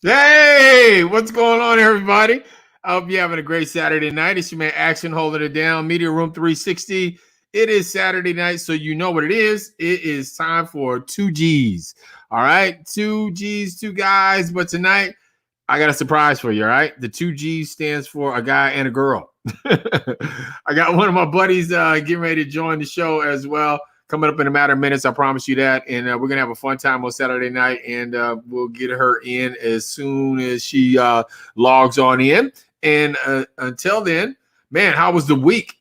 Hey, what's going on, everybody? I hope you're having a great Saturday night. It's your man Action holding it down, Media Room 360. It is Saturday night, so you know what it is. It is time for 2g's. All right, 2g's, two guys. But tonight, I got a surprise for you. All right, the 2g's stands for a guy and a girl. I got one of my buddies getting ready to join the show as well. Coming up in a matter of minutes, I promise you that. And we're going to have a fun time on Saturday night, and we'll get her in as soon as she logs on in. And until then, man, how was the week?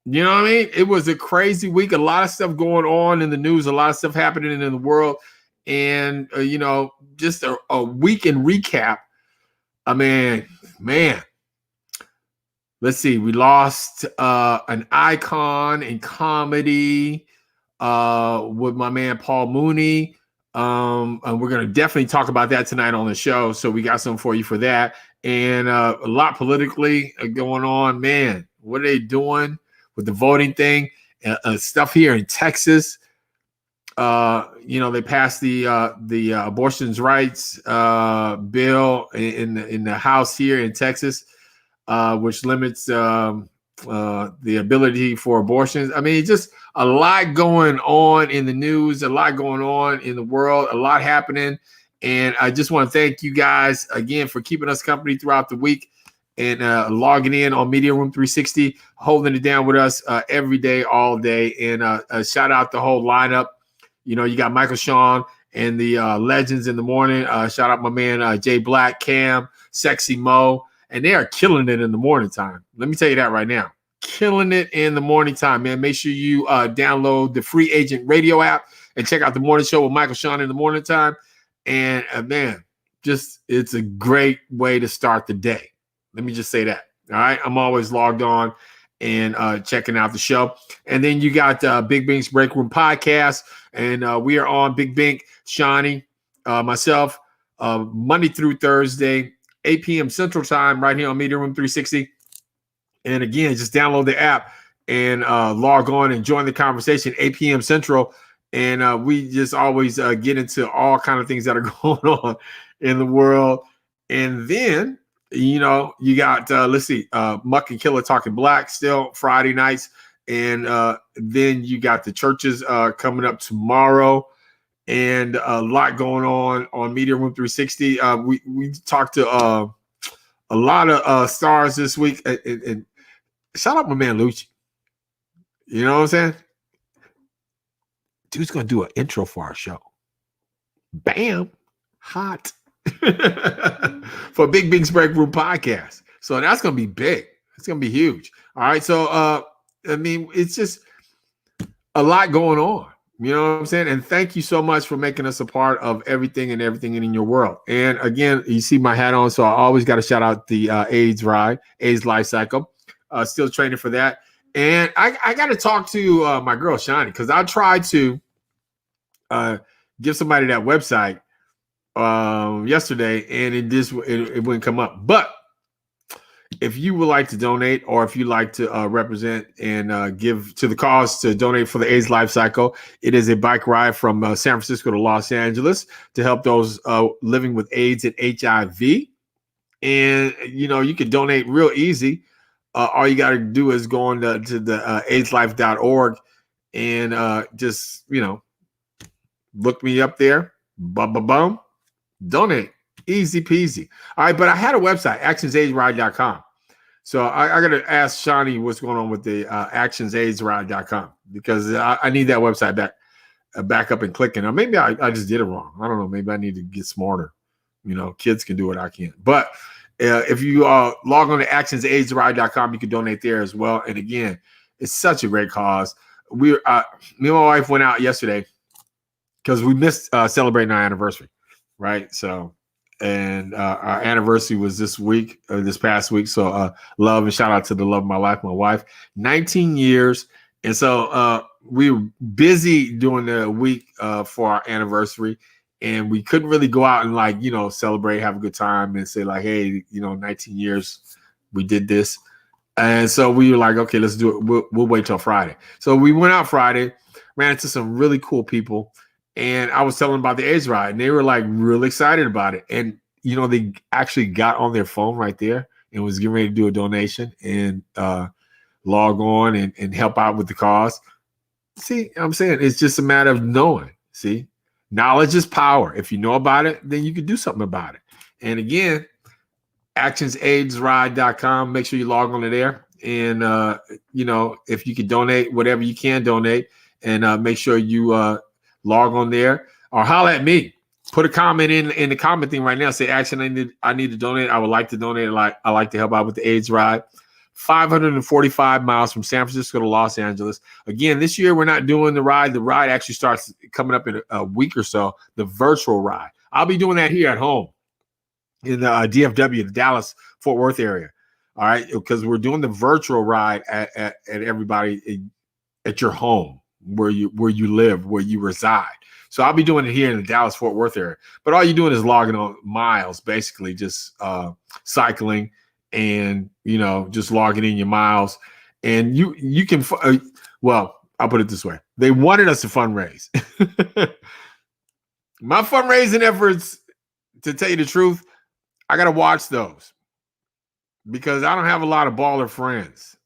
You know what I mean? It was a crazy week. A lot of stuff going on in the news, a lot of stuff happening in the world. And, just a week in recap. I mean, man. Let's see. We lost an icon in comedy with my man Paul Mooney. And we're going to definitely talk about that tonight on the show. So we got something for you for that. And a lot politically going on. Man, what are they doing with the voting thing? Stuff here in Texas. They passed the abortion rights bill in the House here in Texas, which limits the ability for abortions. I mean, just a lot going on in the news, a lot going on in the world, a lot happening. And I just want to thank you guys again for keeping us company throughout the week and logging in on Media Room 360, holding it down with us every day, all day. And shout out the whole lineup. You got Michael Sean and the legends in the morning. Shout out my man Jay Black, Cam, Sexy Mo. And they are killing it in the morning time. Let me tell you that right now. Killing it in the morning time, man. Make sure you download the Free Agent Radio app and check out the morning show with Michael Sean in the morning time. And man, it's a great way to start the day. Let me just say that. All right. I'm always logged on and checking out the show. And then you got Big Bink's Break Room Podcast. And we are on Big Bink, Shawnee, myself, Monday through Thursday, 8 p.m. Central Time, right here on Media Room 360. And again, just download the app and log on and join the conversation, 8 p.m. Central. And we just always get into all kind of things that are going on in the world. And then, you got, Muck and Killer Talking Black still Friday nights. And then you got the churches coming up tomorrow. And a lot going on Media Room 360. We talked to a lot of stars this week. And shout out my man Lucci. You know what I'm saying? Dude's going to do an intro for our show. Bam. Hot. For Big Big's Break Room Podcast. So that's going to be big. It's going to be huge. All right. So, it's just a lot going on. You know what I'm saying? And thank you so much for making us a part of everything in your world. And again, you see my hat on, so I always got to shout out the AIDS ride, AIDS life cycle. Still training for that. And I got to talk to my girl, Shani, because I tried to give somebody that website yesterday, and it wouldn't come up. But if you would like to donate, or if you like to represent and give to the cause to donate for the AIDS life cycle, it is a bike ride from San Francisco to Los Angeles to help those living with AIDS and HIV. And, you can donate real easy. All you got to do is go on to the AIDSlife.org and just, look me up there. Bum. Donate. Easy peasy. All right, but I had a website, actionsaidsride.com. So I got to ask Shawnee what's going on with the actionsaidsride.com, because I need that website back up and clicking. Or maybe I just did it wrong. I don't know. Maybe I need to get smarter. Kids can do what I can't. But if you log on to actionsaidsride.com, you can donate there as well. And again, it's such a great cause. Me and my wife went out yesterday because we missed celebrating our anniversary. Right. So and our anniversary was this past week. So love and shout out to the love of my life, my wife. 19 years. And so we were busy during the week for our anniversary, and we couldn't really go out and like, celebrate, have a good time and say like, hey, 19 years we did this. And so we were like, okay, let's do it. We'll wait till Friday. So we went out Friday, ran into some really cool people. And I was telling them about the AIDS ride, and they were like really excited about it. And, they actually got on their phone right there and was getting ready to do a donation and log on and help out with the cause. See, I'm saying it's just a matter of knowing. See, knowledge is power. If you know about it, then you can do something about it. And again, actionsaidsride.com. Make sure you log on to there. And, if you can donate, whatever you can donate, and make sure you log on there or holler at me. Put a comment in the comment thing right now. Say, Action, I need to donate. I would like to donate. I like to help out with the AIDS ride. 545 miles from San Francisco to Los Angeles. Again, this year we're not doing the ride. The ride actually starts coming up in a week or so, the virtual ride. I'll be doing that here at home in the DFW, the Dallas-Fort Worth area. All right, because we're doing the virtual ride at everybody at your home, where you live, where you reside. So I'll be doing it here in the Dallas-Fort Worth area. But all you're doing is logging on miles, basically just cycling and, just logging in your miles. And you can, well, I'll put it this way. They wanted us to fundraise. My fundraising efforts, to tell you the truth, I got to watch those because I don't have a lot of baller friends.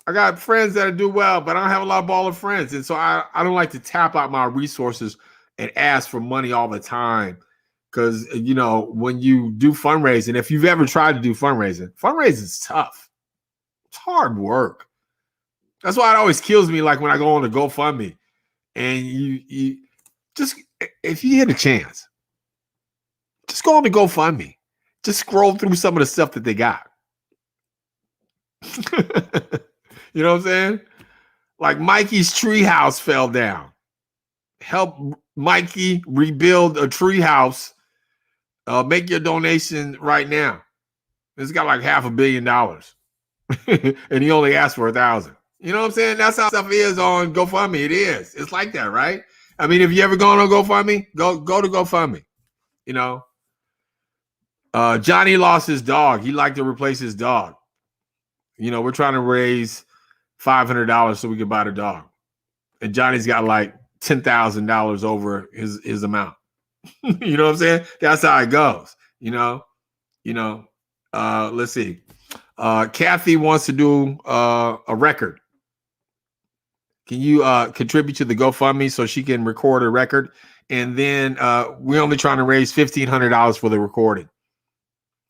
I got friends that do well, but I don't have a lot of baller friends. And so I don't like to tap out my resources and ask for money all the time. Because, when you do fundraising, if you've ever tried to do fundraising is tough. It's hard work. That's why it always kills me, like when I go on a GoFundMe and you just, if you get a chance, just go on the GoFundMe. Just scroll through some of the stuff that they got. You know what I'm saying? Like Mikey's treehouse fell down. Help Mikey rebuild a treehouse. Make your donation right now. It's got like $500 million. And he only asked for 1,000. You know what I'm saying? That's how stuff is on GoFundMe. It is. It's like that, right? I mean, if you ever gone on GoFundMe, go to GoFundMe. Johnny lost his dog. He liked to replace his dog. We're trying to raise $500 so we can buy the dog. And Johnny's got like $10,000 over his amount. You know what I'm saying? That's how it goes. Let's see. Kathy wants to do a record. Can you contribute to the GoFundMe so she can record a record? And then we're only trying to raise $1,500 for the recording.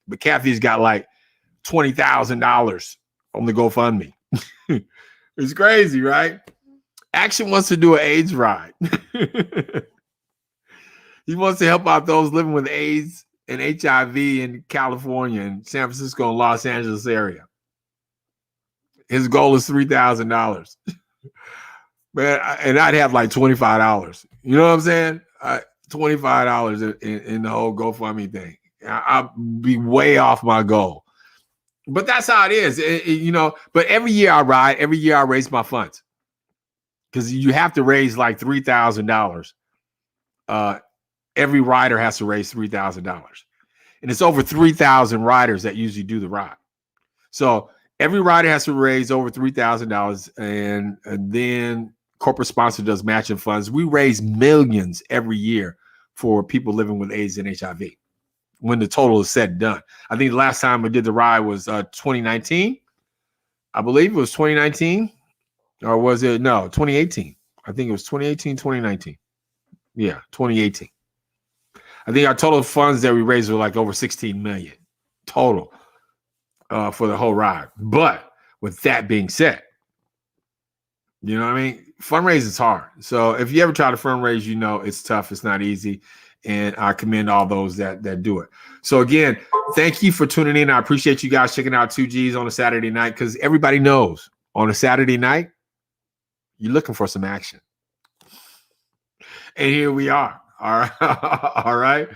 But Kathy's got like $20,000 on the GoFundMe. It's crazy, right? Action wants to do an AIDS ride. He wants to help out those living with AIDS and HIV in California and San Francisco and Los Angeles area. His goal is $3,000. Man, and I'd have like $25. You know what I'm saying? $25 in the whole GoFundMe thing. I'll be way off my goal. But that's how it is, But every year I ride, every year I raise my funds. Because you have to raise like $3,000. Every rider has to raise $3,000. And it's over 3,000 riders that usually do the ride. So every rider has to raise over $3,000. And then corporate sponsor does matching funds. We raise millions every year for people living with AIDS and HIV. When the total is said and done. I think the last time we did the ride was 2019. I believe it was 2019. Or was it? No, 2018. I think it was 2018, 2019. Yeah, 2018. I think our total funds that we raised were like over 16 million total for the whole ride. But with that being said, you know what I mean? Fundraising is hard. So if you ever try to fundraise, it's tough. It's not easy. And I commend all those that do it. So again, thank you for tuning in. I appreciate you guys checking out 2G's on a Saturday night, because everybody knows on a Saturday night, you're looking for some action. And here we are. All right. All right.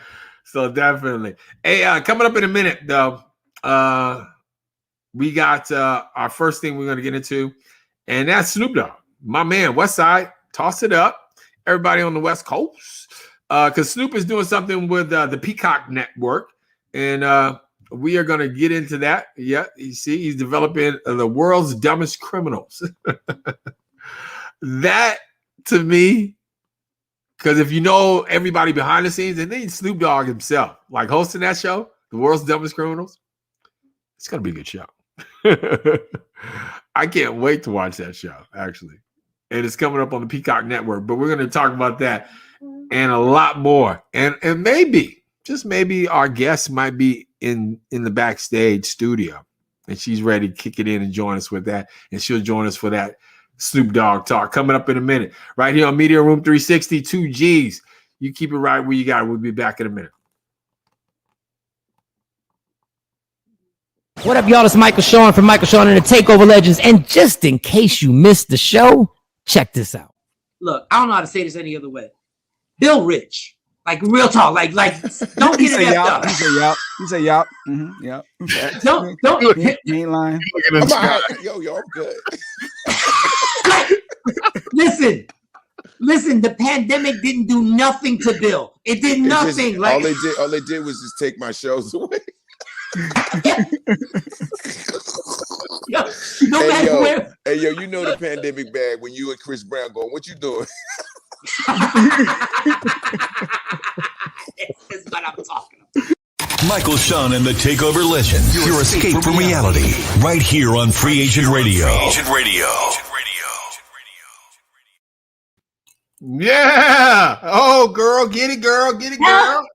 So definitely. Hey, coming up in a minute though, we got our first thing we're going to get into, and that's Snoop Dogg, my man, West Side. Toss it up, everybody on the West Coast, because Snoop is doing something with the Peacock Network, and we are going to get into that. Yeah, you see, he's developing the world's dumbest criminals. That to me, because if you know everybody behind the scenes, and then Snoop Dogg himself, like hosting that show, the world's dumbest criminals, it's going to be a good show. I can't wait to watch that show, actually. And it's coming up on the Peacock Network, but we're going to talk about that and a lot more. And maybe, just maybe, our guest might be in the backstage studio, and she's ready to kick it in and join us with that. And she'll join us for that Snoop Dogg talk coming up in a minute, right here on Media Room 360, 2G's. You keep it right where you got it. We'll be back in a minute. What up, y'all? It's Michael Sean from Michael Sean and the Takeover Legends. And just in case you missed the show, check this out. Look, I don't know how to say this any other way. Bill Rich, like real talk, like don't get it up. You say yup. You say yup. Mm-hmm. Yup. Don't. You ain't lying. Yo, I'm good. Listen. The pandemic didn't do nothing to Bill. It did nothing. All they did was just take my shows away. Hey yo, you know the pandemic bag when you and Chris Brown going, what you doing? That's what I'm talking about. Michael Sean and the Takeover Legends. Your escape from reality. Right here on Free Agent Radio. Yeah. Oh, girl, get it, girl. Get it, girl.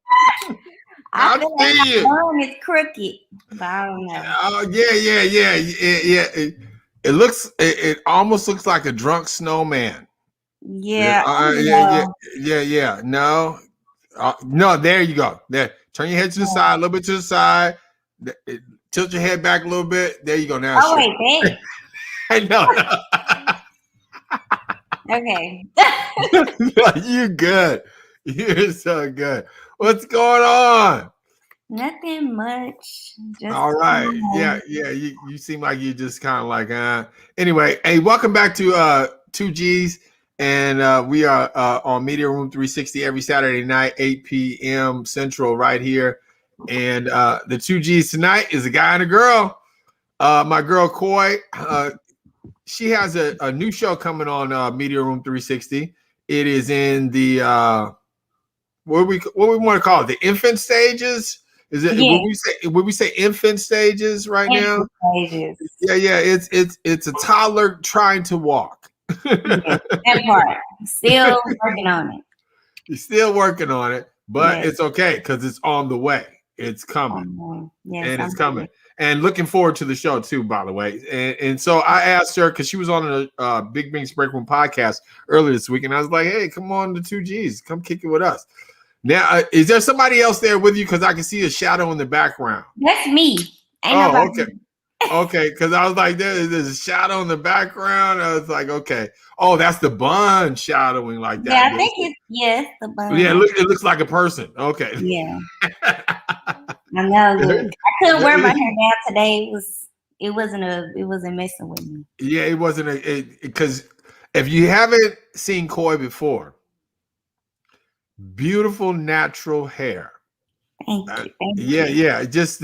I feel like my phone is crooked, but I don't know. Oh, yeah. It almost looks like a drunk snowman. Yeah. Yeah. No, there you go. There. Turn your head to the side, a little bit to the side. Tilt your head back a little bit. There you go. Now. Oh, wait, babe. No. Okay. You good. You're so good. What's going on? Nothing much. Just all right. Yeah. You seem like you just kind of like, Anyway, hey, welcome back to 2G's. And we are on Media Room 360 every Saturday night, 8 p.m. Central, right here. And the 2G's tonight is a guy and a girl. My girl, Coy, she has a new show coming on Media Room 360. It is in the what we want to call it, the infant stages. Is it? Yeah. Would we say infant stages right now? Stages. Yeah. It's a toddler trying to walk. That part. Still working on it. You're still working on it, but it's okay because it's on the way. It's coming. Yes, and it's coming. And looking forward to the show too, by the way. And so I asked her because she was on a Big Bing's Break Room podcast earlier this week, and I was like, "Hey, come on to 2G's, come kick it with us." Now, is there somebody else there with you? Because I can see a shadow in the background. That's me. Okay. Because I was like, there's a shadow in the background. I was like, okay. Oh, that's the bun shadowing like that. Yeah, I think it's the bun. Yeah, it looks like a person. Okay. Yeah. I know. Look, I couldn't wear my hair down today. It wasn't messing with me. Yeah, it wasn't because if you haven't seen Coy before, beautiful natural hair. Thank you. Yeah. Just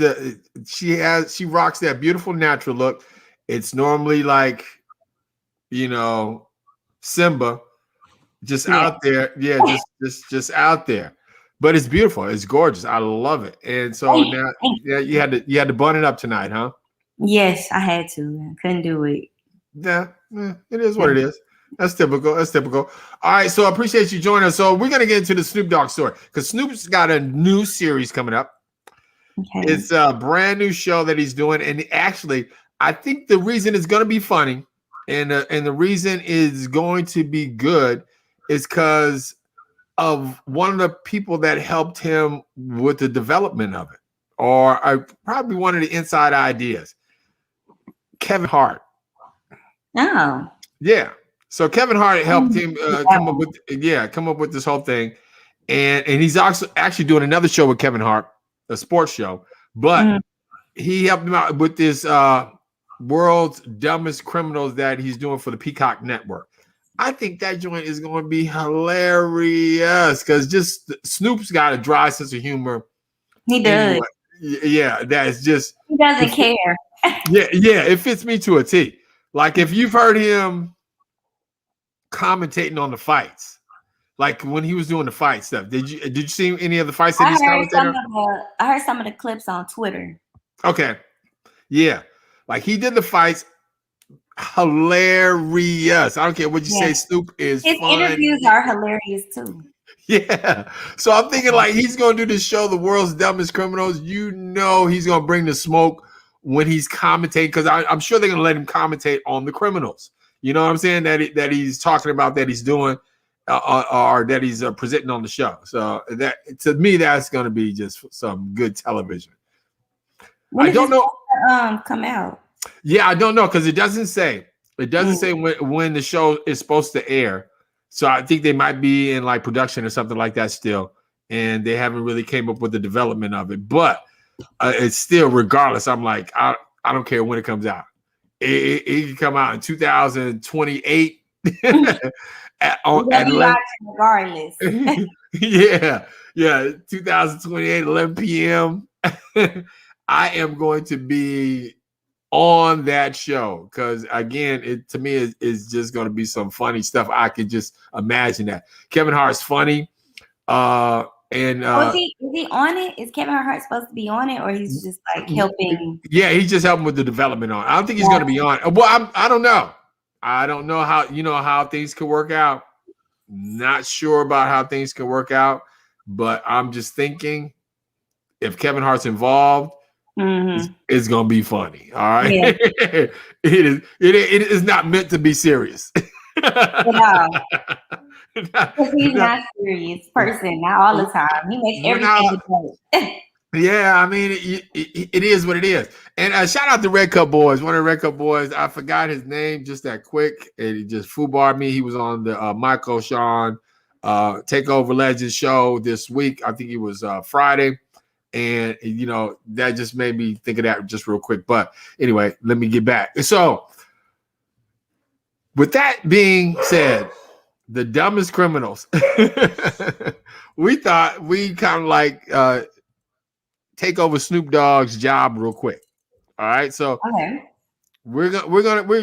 she rocks that beautiful natural look. It's normally like, Simba, just out there. Yeah, just out there. But it's beautiful. It's gorgeous. I love it. And so now, you had to bun it up tonight, huh? Yes, I had to. I couldn't do it. Yeah, it is what it is. That's typical. All right, so I appreciate you joining us. So we're gonna get into the Snoop Dogg story because Snoop's got a new series coming up. Okay. It's a brand new show that he's doing, and actually, I think the reason it's gonna be funny, and the reason is going to be good, is because of one of the people that helped him with the development of it, or probably one of the inside ideas. Kevin Hart. Oh. Yeah. So Kevin Hart helped him come up with this whole thing, and he's also actually doing another show with Kevin Hart, a sports show, but he helped him out with this world's dumbest criminals that he's doing for the Peacock Network. I think that joint is going to be hilarious because just Snoop's got a dry sense of humor. He does. Anyway, yeah, that's just he doesn't care. Yeah, it fits me to a T. Like if you've heard him commentating on the fights, like when he was doing the fight stuff, did you see any of the fights that he's commentating on? I heard some of the clips on Twitter. Okay, yeah, like he did the fights. Hilarious. I don't care what you say. Snoop is his fun. Interviews are hilarious too. Yeah. So I'm thinking like he's going to do this show, The World's Dumbest Criminals. You know he's going to bring the smoke when he's commentating because I'm sure they're going to let him commentate on the criminals. You know what I'm saying? That he's talking about, that he's doing or that he's presenting on the show. So that to me, that's going to be just some good television. When I don't know. Come out. Yeah, I don't know because it doesn't say. It doesn't say when the show is supposed to air. So I think they might be in like production or something like that still, and they haven't really came up with the development of it. But it's still, regardless, I'm like, I don't care when it comes out. It can come out in 2028. Regardless. yeah, 2028, 11 p.m. I am going to be on that show because again, it to me is just going to be some funny stuff. I can just imagine that. Kevin Hart's funny, and is he on it? Is Kevin Hart supposed to be on it, or he's just like helping? Yeah, he's just helping with the development on it. I don't think he's going to be on it. Well, I don't know. I don't know how things could work out. Not sure about how things can work out, but I'm just thinking if Kevin Hart's involved. It's gonna be funny. All right. Yeah. It is not meant to be serious. No. He's not serious person, not all the time. He makes everything a joke. Yeah, I mean it is what it is. And shout out to Red Cup Boys. One of the Red Cup Boys, I forgot his name just that quick, and he just foobarred me. He was on the Michael Sean Takeover Legends show this week. I think it was Friday. And, that just made me think of that just real quick. But anyway, let me get back. So with that being said, the dumbest criminals, we thought we kind of like take over Snoop Dogg's job real quick. All right. So we're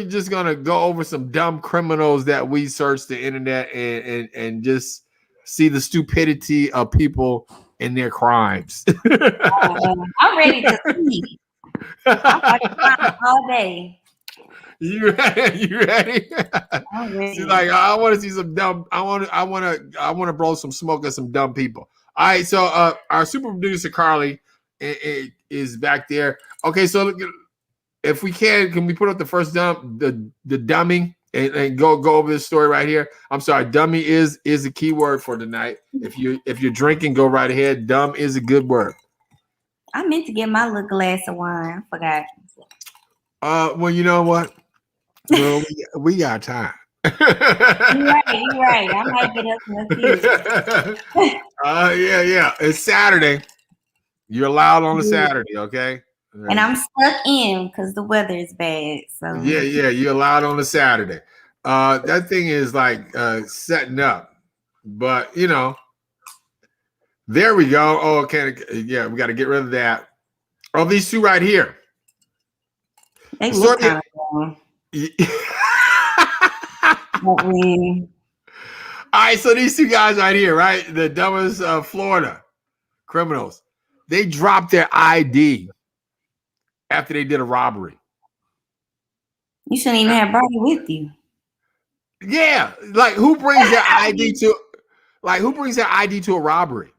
just going to go over some dumb criminals that we searched the internet and just see the stupidity of people in their crimes. I'm ready to see. I'm like all day. You ready? I'm ready. She's like, I want to see some dumb. I want to blow some smoke at some dumb people. All right, so our super producer Carly is back there. Okay, so if we can we put up the first the dummy? And go over this story right here. I'm sorry, dummy is a key word for tonight. If you're drinking, go right ahead. Dumb is a good word. I meant to get my little glass of wine. I forgot. Well, you know what? Well, we got time. You're right. I might get up in a few. Yeah. It's Saturday. You're allowed on a Saturday, okay? And I'm stuck in because the weather is bad. So yeah, you're allowed on a Saturday. That thing is like setting up, but there we go. Oh, okay, yeah, we got to get rid of that. Oh, these two right here. They look kind of wrong. All right, so these two guys right here, right? The dumbest Florida criminals. They dropped their ID after they did a robbery. You shouldn't even have brought it with you. Yeah, like who brings their ID to a robbery?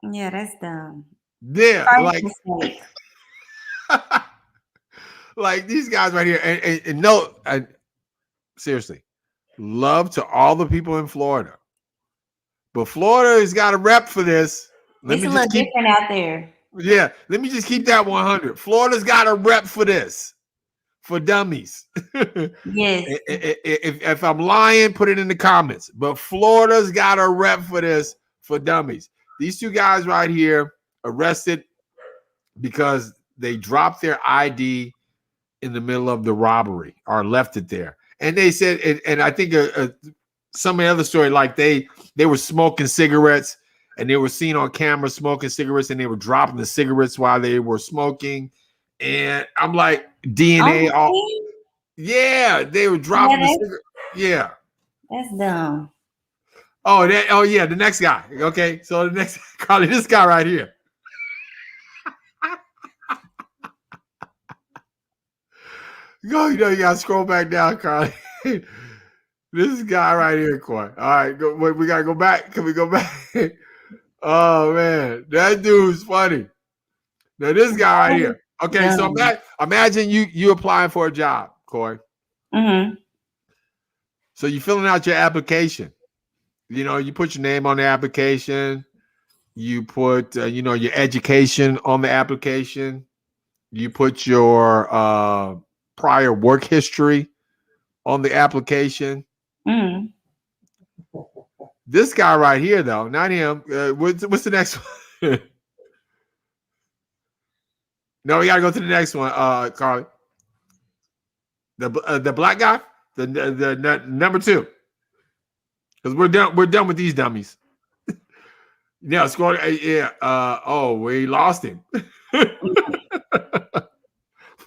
Yeah, that's dumb. Yeah, like these guys right here, and no, seriously, love to all the people in Florida, but Florida has got a rep for this. It's a little different out there. Yeah, let me just keep that 100. Florida's got a rep for this, for dummies. Yes. If I'm lying, put it in the comments. But Florida's got a rep for this, for dummies. These two guys right here arrested because they dropped their ID in the middle of the robbery or left it there. And they said, and I think some of the other story, like they were smoking cigarettes and they were seen on camera smoking cigarettes and they were dropping the cigarettes while they were smoking. And I'm like, DNA. Yeah, they were dropping the cigarette. Yeah. That's dumb. Oh, yeah, the next guy. Okay, so the next Carly, this guy right here. Go, you gotta scroll back down, Carly. This guy right here, Coy. All right, wait, we gotta go back. Can we go back? Oh man, that dude's funny. Now this guy right here. Okay, so imagine you applying for a job, Coy. Mm-hmm. So you're filling out your application. You put your name on the application. You put, your education on the application. You put your prior work history on the application. Mm-hmm. This guy right here, though, not him. What's the next one? No, we got to go to the next one, Carly. The black guy, the number 2. Because we're done with these dummies. Yeah, score. Yeah. We lost him.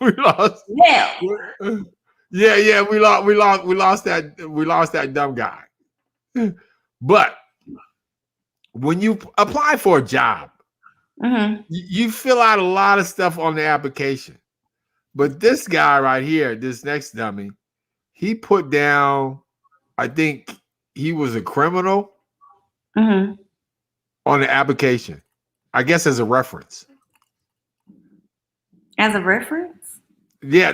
We lost. Yeah. Yeah. We lost that dumb guy. But when you apply for a job, mm-hmm. you fill out a lot of stuff on the application. But this guy right here, this next dummy, he put down, I think he was a criminal mm-hmm. on the application. I guess as a reference. As a reference? Yeah,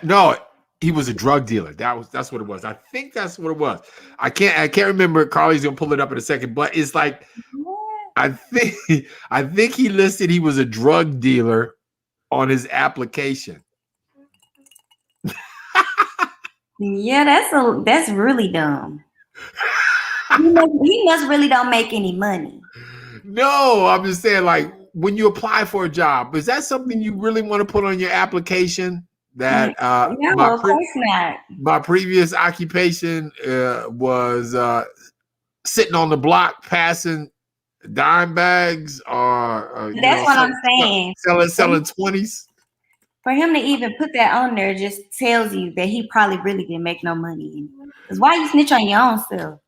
no, he was a drug dealer. That's what it was. I think that's what it was. I can't remember. Carly's gonna pull it up in a second, but it's like I think he listed he was a drug dealer on his application. Yeah, that's really dumb. He must really don't make any money. No, I'm just saying, like, when you apply for a job, is that something you really want to put on your application? That no, of course not. My previous occupation was sitting on the block passing dime bags, or that's what I'm saying. Selling 20s. For him to even put that on there just tells you that he probably really didn't make no money. Because why you snitch on your own self?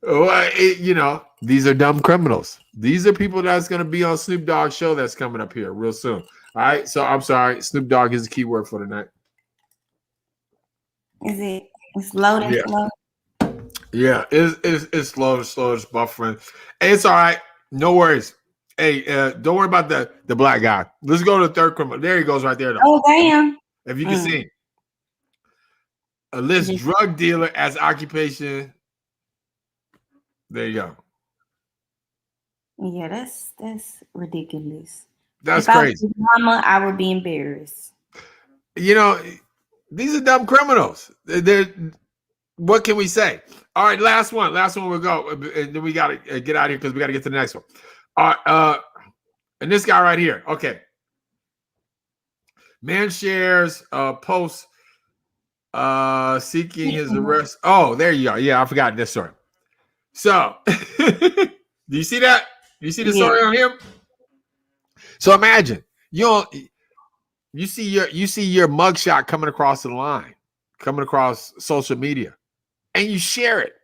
Well, these are dumb criminals. These are people that's going to be on Snoop Dogg's show that's coming up here real soon. All right, so I'm sorry. Snoop Dogg is the key word for tonight. Is it? It's loading slow? Yeah, it's slow. It's buffering. Hey, it's all right. No worries. Hey, don't worry about the black guy. Let's go to the third criminal. There he goes right there, though. Oh, damn. If you can see him. A list drug dealer as occupation. There you go. Yeah, that's ridiculous. That's if crazy. I was mama, I would be embarrassed. These are dumb criminals. What can we say? All right, last one we'll go. And then we got to get out of here because we got to get to the next one. All right, and this guy right here. Okay. Man shares post seeking his arrest. Oh, there you go. Yeah, I forgot this story. So, do you see that? Do you see the story on him? So imagine you see your mugshot coming across the line, coming across social media, and you share it.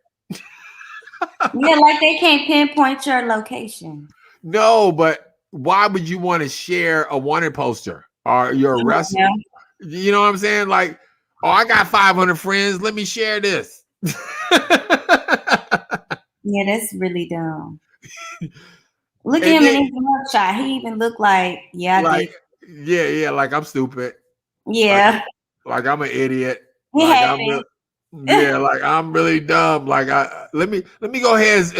Yeah, like they can't pinpoint your location. No, but why would you want to share a wanted poster or your arrest? Yeah. You know what I'm saying? Like, oh, I got 500 friends. Let me share this. Yeah, that's really dumb. Look at him in his mugshot. He even looked like, like I'm stupid. Yeah. Like I'm an idiot. Like I'm really dumb. Like let me go ahead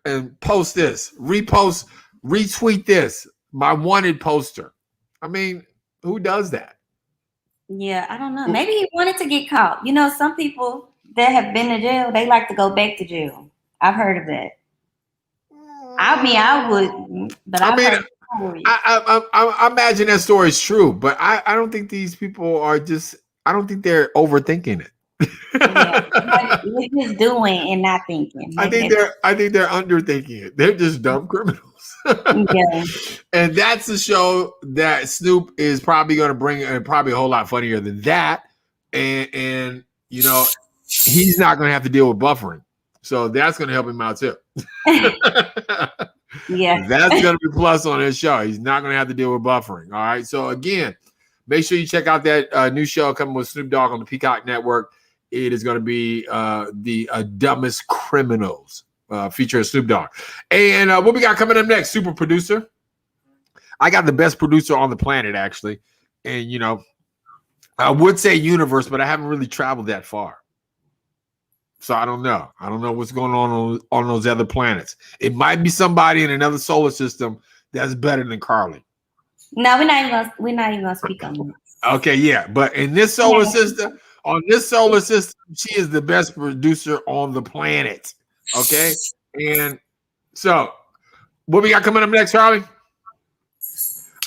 and post this, retweet this, my wanted poster. I mean, who does that? Yeah, I don't know. Maybe he wanted to get caught. Some people that have been to jail, they like to go back to jail. I've heard of that. I mean, I would, but I mean, heard stories. I imagine that story is true, but I don't think these people are just. I don't think they're overthinking it. Yeah, we're just doing and not thinking. I think they're underthinking it. They're just dumb criminals. Yeah. And that's the show that Snoop is probably going to bring, and probably a whole lot funnier than that. And you know, he's not going to have to deal with buffering, so that's going to help him out too. Yeah, That's going to be plus on his show. He's not going to have to deal with buffering. All right. So again, make sure you check out that new show coming with Snoop Dogg on the Peacock Network. It is going to be the Dumbest Criminals featuring Snoop Dogg. And what we got coming up next? Super producer. I got the best producer on the planet, actually. And, you know, I would say universe, but I haven't really traveled that far. So I don't know. I don't know what's going on those other planets. It might be somebody in another solar system that's better than Carly. no, we're not even gonna speak on this. Okay, yeah, but in this solar system, she is the best producer on the planet. Okay, and so what we got coming up next, Charlie?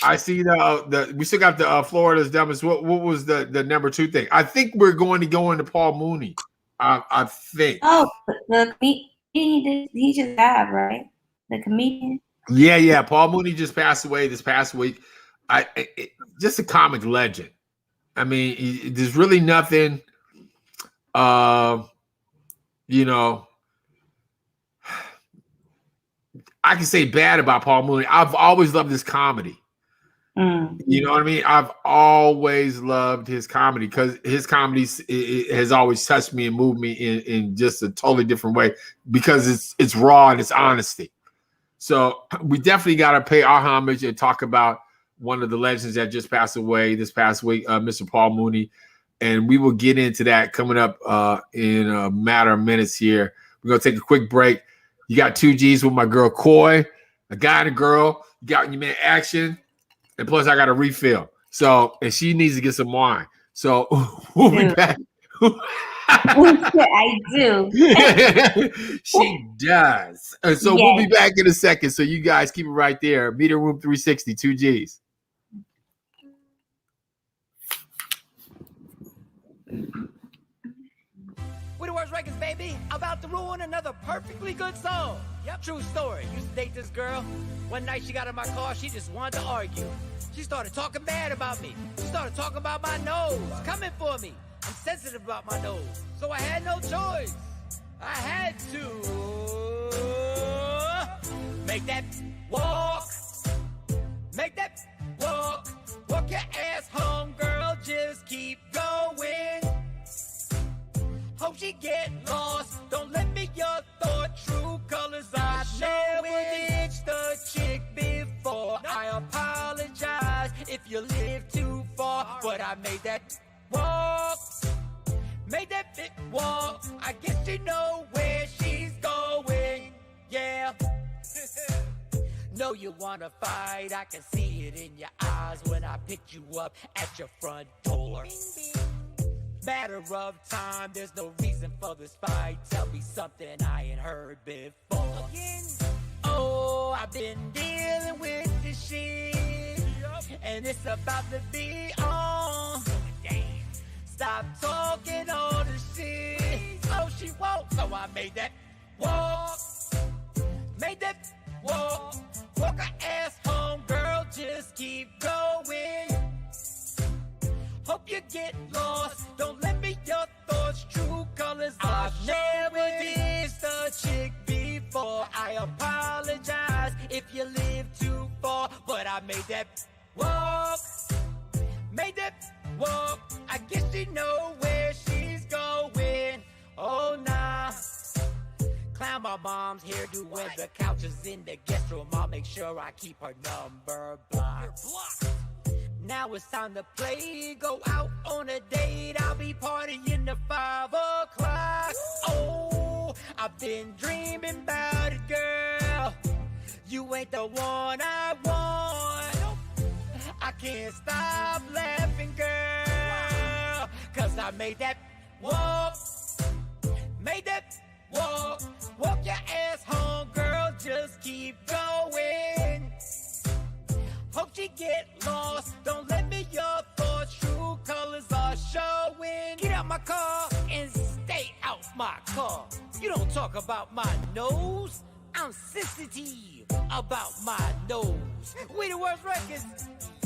I see the we still got the Florida's Dumbest. What was the number 2 thing? I think we're going to go into Paul Mooney. I think. Oh, the he just died, right? The comedian. Yeah. Paul Mooney just passed away this past week. Just a comic legend. I mean, there's really nothing, you know, I can say bad about Paul Mooney. I've always loved his comedy. You know what I mean? I've always loved his comedy because his comedy has always touched me and moved me in just a totally different way because it's raw and it's honesty. So we definitely got to pay our homage and talk about one of the legends that just passed away this past week, Mr. Paul Mooney. And we will get into that coming up in a matter of minutes here. We're going to take a quick break. You got 2G's with my girl Coy, a guy and a girl. You got your man Action. And plus, I got a refill. So, and she needs to get some wine. So, we'll be back. I do. She does. And so, we'll be back in a second. So, you guys keep it right there. Media Room 360, 2G's. We the Worst Records, baby. About to ruin another perfectly good song. Yep, true story. Used to date this girl. One night she got in my car. She just wanted to argue. She started talking bad about me. She started talking about my nose. Coming for me. I'm sensitive about my nose. So I had no choice. I had to make that walk. Make that walk. Walk your ass home, girl. Just keep going. Hope she get lost. Don't let me your thought. True colors. I never ditched the chick before. I apologize if you live too far, but I made that walk. Made that big walk. I guess you know where she's going. Yeah. Know you wanna fight. I can see it in your eyes when I picked you up at your front door. Matter of time, there's no reason for this fight. Tell me something I ain't heard before. Oh, I've been dealing with this shit, and it's about to be on. Stop talking all this shit. Oh, she won't, so I made that walk. Made that walk. Walk her ass home, girl, just keep going. Hope you get lost. Don't let me your thoughts. True colors. I've never dissed a chick before. I apologize if you live too far, but I made that walk. Made that walk. I guess you know where she's going. Oh nah. Clown my mom's hairdo when the couch is in the guest room. I'll make sure I keep her number blocked. Now it's time to play, go out on a date. I'll be partying till 5 o'clock. Oh, I've been dreaming about it, girl. You ain't the one I want. I can't stop laughing, girl, 'cause I made that walk. Made that walk. Walk your ass home, girl, just keep going. Hope she get lost. Don't let me your thoughts. True colors are showing. Get out my car and stay out my car. You don't talk about my nose. I'm sensitive about my nose. We the worst records.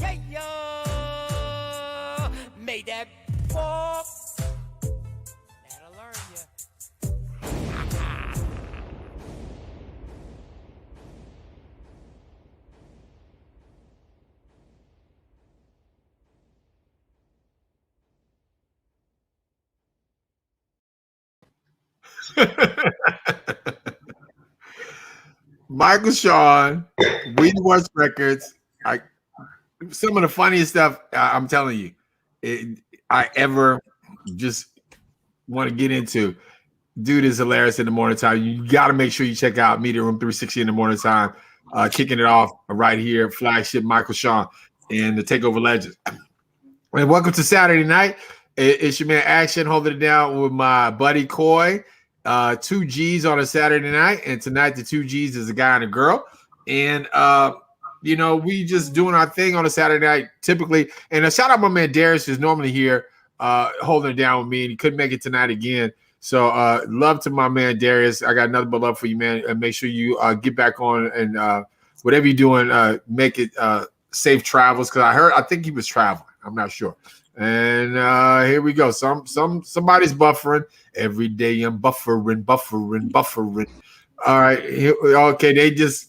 Yeah, yeah. Made that walk. That'll learn ya. Michael Sean, We the Worst Records. Some of the funniest stuff I'm telling you, I ever just want to get into. Dude is hilarious in the morning time. You got to make sure you check out Media Room 360 in the morning time. Kicking it off right here, flagship Michael Sean and the Takeover Legends. And welcome to Saturday night. It's your man Action holding it down with my buddy Coy. 2g's on a Saturday night, and tonight the 2g's is a guy and a girl. And we just doing our thing on a Saturday night typically. And a shout out my man Darius, who's normally here holding it down with me, and he couldn't make it tonight again. So love to my man Darius. I got nothing but love for you, man. And make sure you get back on and whatever you're doing, make it safe travels, because I think he was traveling. I'm not sure. And here we go. Somebody's buffering. Every day I'm buffering. All right. Okay,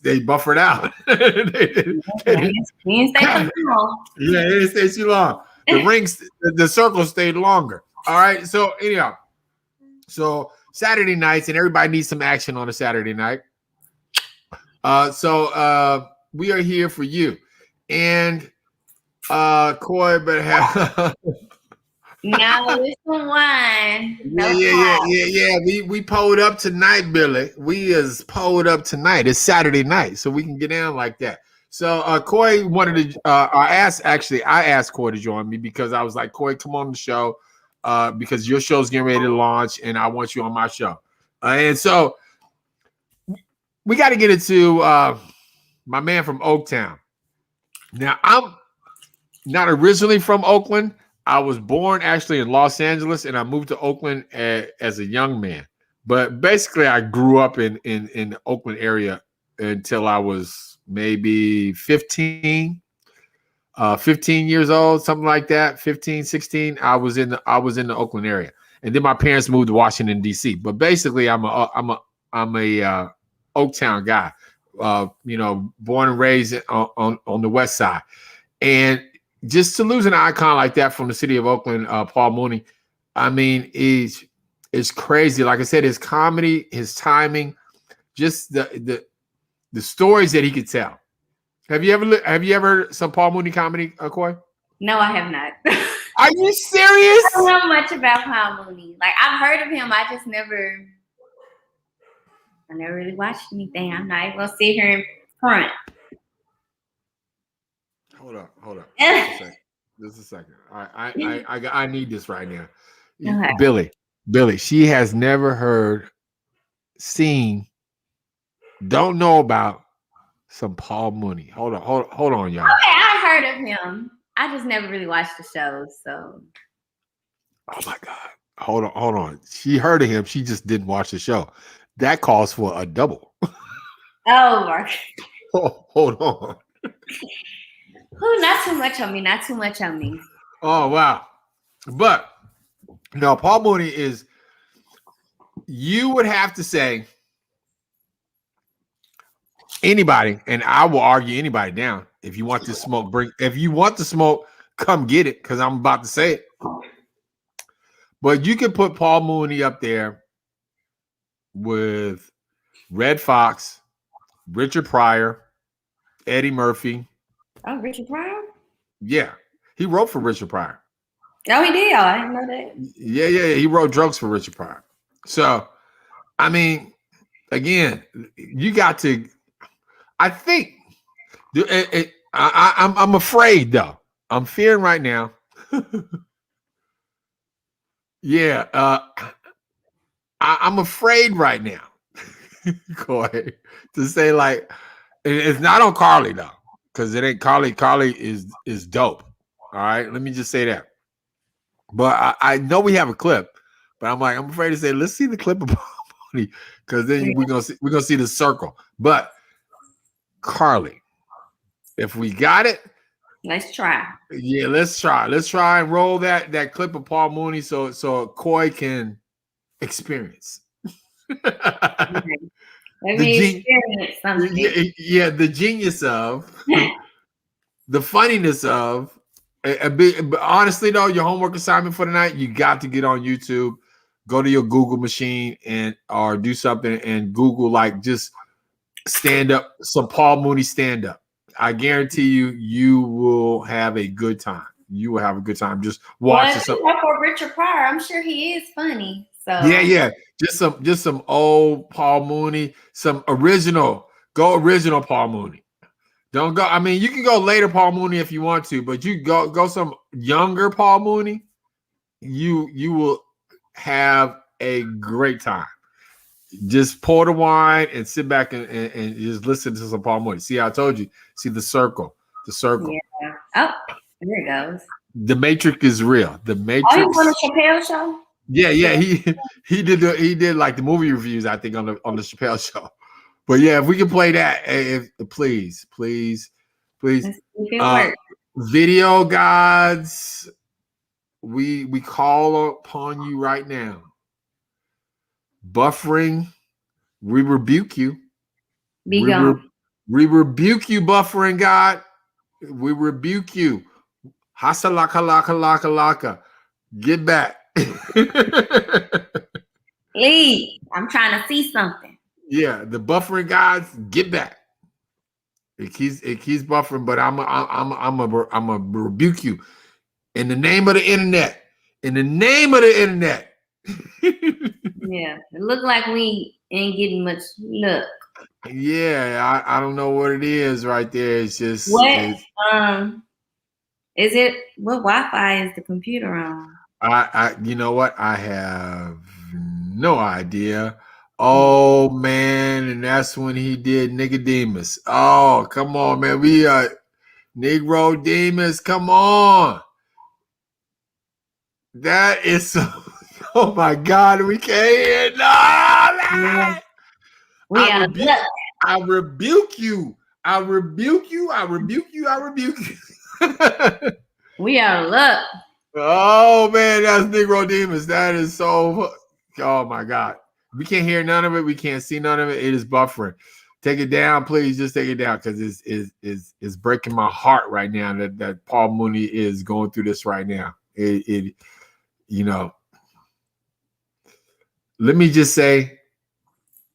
they buffered out. they didn't stay too long. Yeah, they didn't stay too long. The rings, the circle stayed longer. All right. So anyhow, Saturday nights, and everybody needs some action on a Saturday night. So we are here for you. And Coy better have No, it's the one. Yeah. We pulled up tonight, Billy. We is pulled up tonight. It's Saturday night, so we can get down like that. So Coy wanted to I asked Coy to join me because I was like, Coy, come on the show. Because your show's getting ready to launch, and I want you on my show. And so we got to get into my man from Oaktown. Now, I'm not originally from Oakland. I was born actually in Los Angeles, and I moved to Oakland as a young man. But basically, I grew up in the Oakland area until I was maybe 15 years old, something like that. 15, 16. I was in the Oakland area. And then my parents moved to Washington, D.C. But basically, I'm a Oaktown guy. Born and raised on the West Side. And just to lose an icon like that from the city of Oakland, Paul Mooney, I mean, is crazy. Like I said, his comedy, his timing, just the stories that he could tell. Have you ever heard some Paul Mooney comedy, Coy? No, I have not. Are you serious? I don't know much about Paul Mooney. Like, I've heard of him. I never really watched anything. I'm not even gonna sit here in front. Hold up. Just a second. I need this right now. Okay. Billy, she has never seen, don't know about some Paul Mooney. Hold on, y'all. Okay, I heard of him. I just never really watched the shows, so. Oh my God. Hold on. She heard of him. She just didn't watch the show. That calls for a double. Oh, Mark. Hold on. Not too much on me. Oh, wow. But no, Paul Mooney is, you would have to say anybody, and I will argue anybody down. If you want this smoke, come get it, because I'm about to say it. But you can put Paul Mooney up there with Red Fox, Richard Pryor, Eddie Murphy. Oh, Richard Pryor? Yeah. He wrote for Richard Pryor. Oh, he did? Oh, I didn't know that. Yeah. He wrote jokes for Richard Pryor. So, I mean, again, you got to, I think, I'm afraid, though. I'm fearing right now. Yeah. I'm afraid right now Coy, to say like it's not on Carly though, because it ain't Carly. Carly is dope. All right, let me just say that. But I know we have a clip, but I'm afraid to say let's see the clip of Money, because then we're gonna see the circle. But Carly, if we got it, Let's try. yeah, let's try. Let's try and roll that clip of Paul Mooney so Coy can experience. Let me experience something. Yeah, the genius of, the funniness of. But honestly, though, your homework assignment for tonight, you got to get on YouTube, go to your Google machine, or do something and Google like just stand up, some Paul Mooney stand up. I guarantee you will have a good time. You will have a good time just watching something. For Richard Pryor, I'm sure he is funny. So Yeah. Just some old Paul Mooney, some original. Go original Paul Mooney. Don't go. I mean, you can go later Paul Mooney if you want to, but you go some younger Paul Mooney. You will have a great time. Just pour the wine and sit back and just listen to some Paul Mooney. See, I told you. See the circle. The circle. Yeah. Oh, there it goes. The Matrix is real. The Matrix. Oh, you on the Chappelle show? Yeah. He did like the movie reviews, I think, on the Chappelle show. But yeah, if we can play that, please. Video gods, we call upon you right now. Buffering, we rebuke you. Be gone. We rebuke you, buffering God. We rebuke you. Hasalaka laka laka laka. Get back. Leave. I'm trying to see something. Yeah, the buffering gods, get back. It keeps buffering, but I'm a rebuke you in the name of the internet. In the name of the internet. Yeah, it look like we ain't getting much luck. Yeah, I don't know what it is right there. It's just what is it? What Wi-Fi is the computer on? I you know what? I have no idea. Oh man, and that's when he did Nicodemus. Oh, come on, man. We Negro Demus. Come on. That is so, oh my God, we can't hear. No, I rebuke you. I rebuke you. I rebuke you. I rebuke you. We out of luck. Oh man, that's Negro Demus. That is so, oh my God. We can't hear none of it. We can't see none of it. It is buffering. Take it down, please. Just take it down, because it's breaking my heart right now that Paul Mooney is going through this right now. It you know. Let me just say,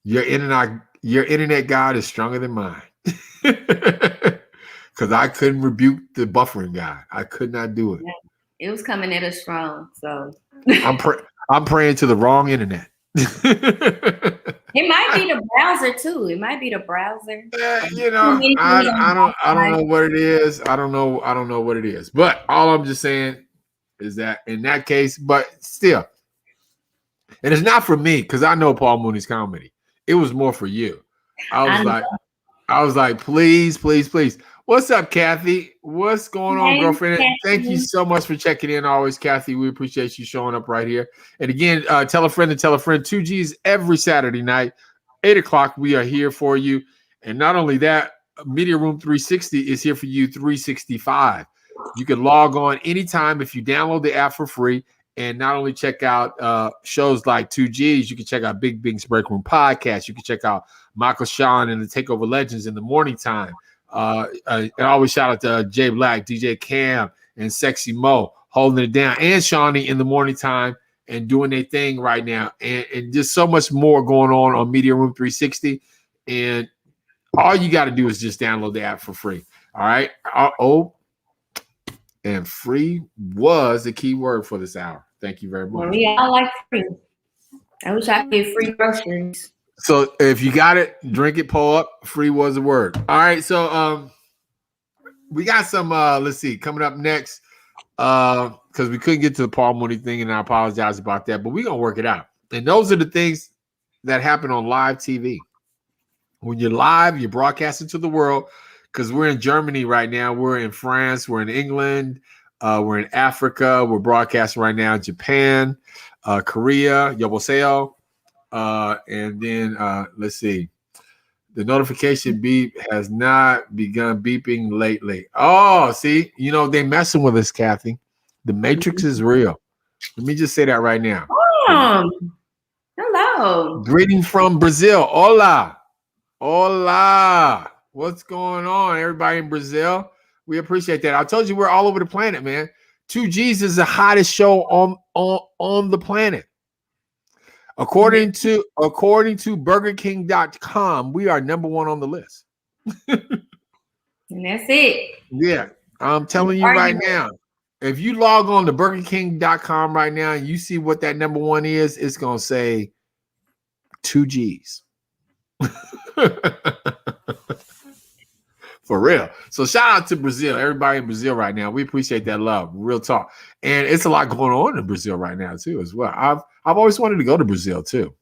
your internet God is stronger than mine. Because I couldn't rebuke the buffering God. I could not do it. It was coming at us strong. So I'm praying to the wrong internet. It might be the browser too. It might be the browser. You know, I don't know what it is. I don't know what it is. But all I'm just saying is that in that case, but still, and it's not for me because I know Paul Mooney's comedy. It was more for you. I was like, please. What's up, Kathy? What's going on, girlfriend? Kathy. Thank you so much for checking in always, Kathy. We appreciate you showing up right here. And again, tell a friend to tell a friend. 2g's every Saturday night, 8 o'clock. We are here for you. And not only that, Media Room 360 is here for you 365. You can log on anytime if you download the app for free. And not only check out shows like 2g's, you can check out Big Bing's Break Room podcast. You can check out Michael Sean and the Takeover Legends in the morning time. And always shout out to Jay Black, DJ Cam, and Sexy Mo holding it down, and Shawnee in the morning time and doing their thing right now. And just so much more going on Media Room 360. And all you got to do is just download the app for free. All right. And free was the key word for this hour. Thank you very much. Well, we all like free. I wish I could get free groceries. So if you got it, drink it, pull up. Free was the word. All right. So we got some let's see, coming up next. Because we couldn't get to the Paul Mooney thing, and I apologize about that, but we're gonna work it out. And those are the things that happen on live TV. When you're live, you're broadcasting to the world because we're in Germany right now. We're in France. We're in England. We're in Africa. We're broadcasting right now in Japan, Korea, Yoboseo. And then let's see. The notification beep has not begun beeping lately. Oh, see, they messing with us, Kathy. The Matrix is real. Let me just say that right now. Hello. Greeting from Brazil. Hola. Hola. What's going on, everybody in Brazil? We appreciate that. I told you we're all over the planet, man. 2g's is the hottest show on the planet. According to BurgerKing.com, we are number 1 on the list. And that's it. Yeah, I'm telling you right now. If you log on to BurgerKing.com right now and you see what that number 1 is, it's gonna say 2g's. For real. So shout out to Brazil, everybody in Brazil right now. We appreciate that love. Real talk. And it's a lot going on in Brazil right now too, as well. I've always wanted to go to Brazil too.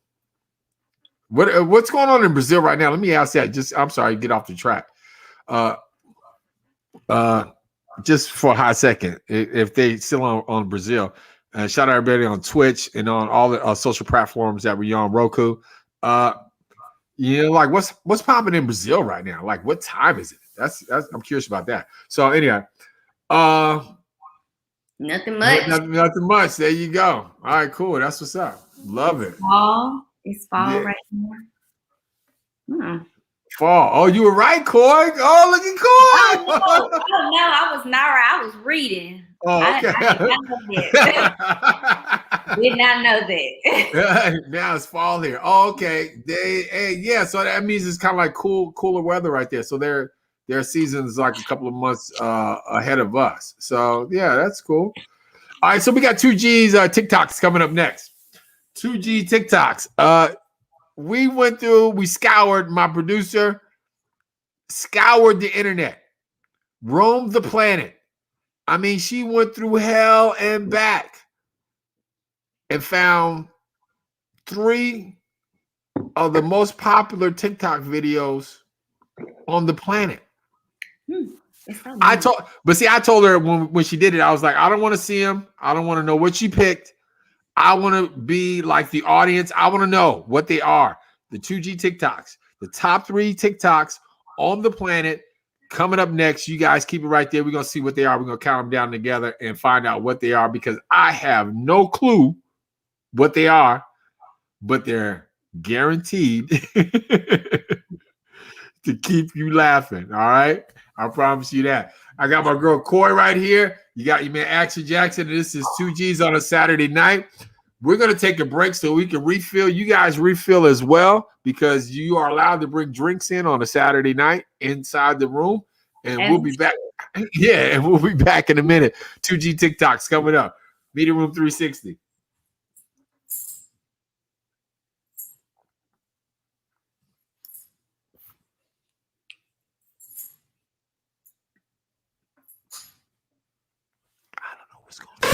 What's going on in Brazil right now? Let me ask that. I'm sorry, get off the track. Just for a hot second, if they still on Brazil, shout out everybody on Twitch and on all the social platforms that we're on, Roku. Like what's popping in Brazil right now? Like what time is it? That's I'm curious about that. So anyway, nothing much. Nothing much. There you go. All right, cool. That's what's up. Love it. Fall. It's fall right now. Fall. Oh, you were right, Coy. Oh, look at Coy. Oh, no, I was not right. I was reading. Oh, okay. I did not know that. Now it's fall here. Oh, okay. Yeah. So that means it's kind of like cooler weather right there. So their season is like a couple of months ahead of us. So yeah, that's cool. All right. So we got 2g's TikToks coming up next. 2g TikToks. We scoured, my producer scoured the internet, roamed the planet. I mean, she went through hell and back and found 3 of the most popular TikTok videos on the planet. I told her when she did it, I was like, I don't want to see them. I don't want to know what she picked. I want to be like the audience. I want to know what they are. The 2G TikToks, the top 3 TikToks on the planet coming up next. You guys keep it right there. We're going to see what they are. We're going to count them down together and find out what they are because I have no clue what they are, but they're guaranteed to keep you laughing. All right. I promise you that. I got my girl Coy right here. You got your man Action Jackson. And this is 2G's on a Saturday night. We're going to take a break so we can refill. You guys refill as well because you are allowed to bring drinks in on a Saturday night inside the room. And we'll be back. Yeah, and we'll be back in a minute. 2G TikToks coming up. Media Room 360.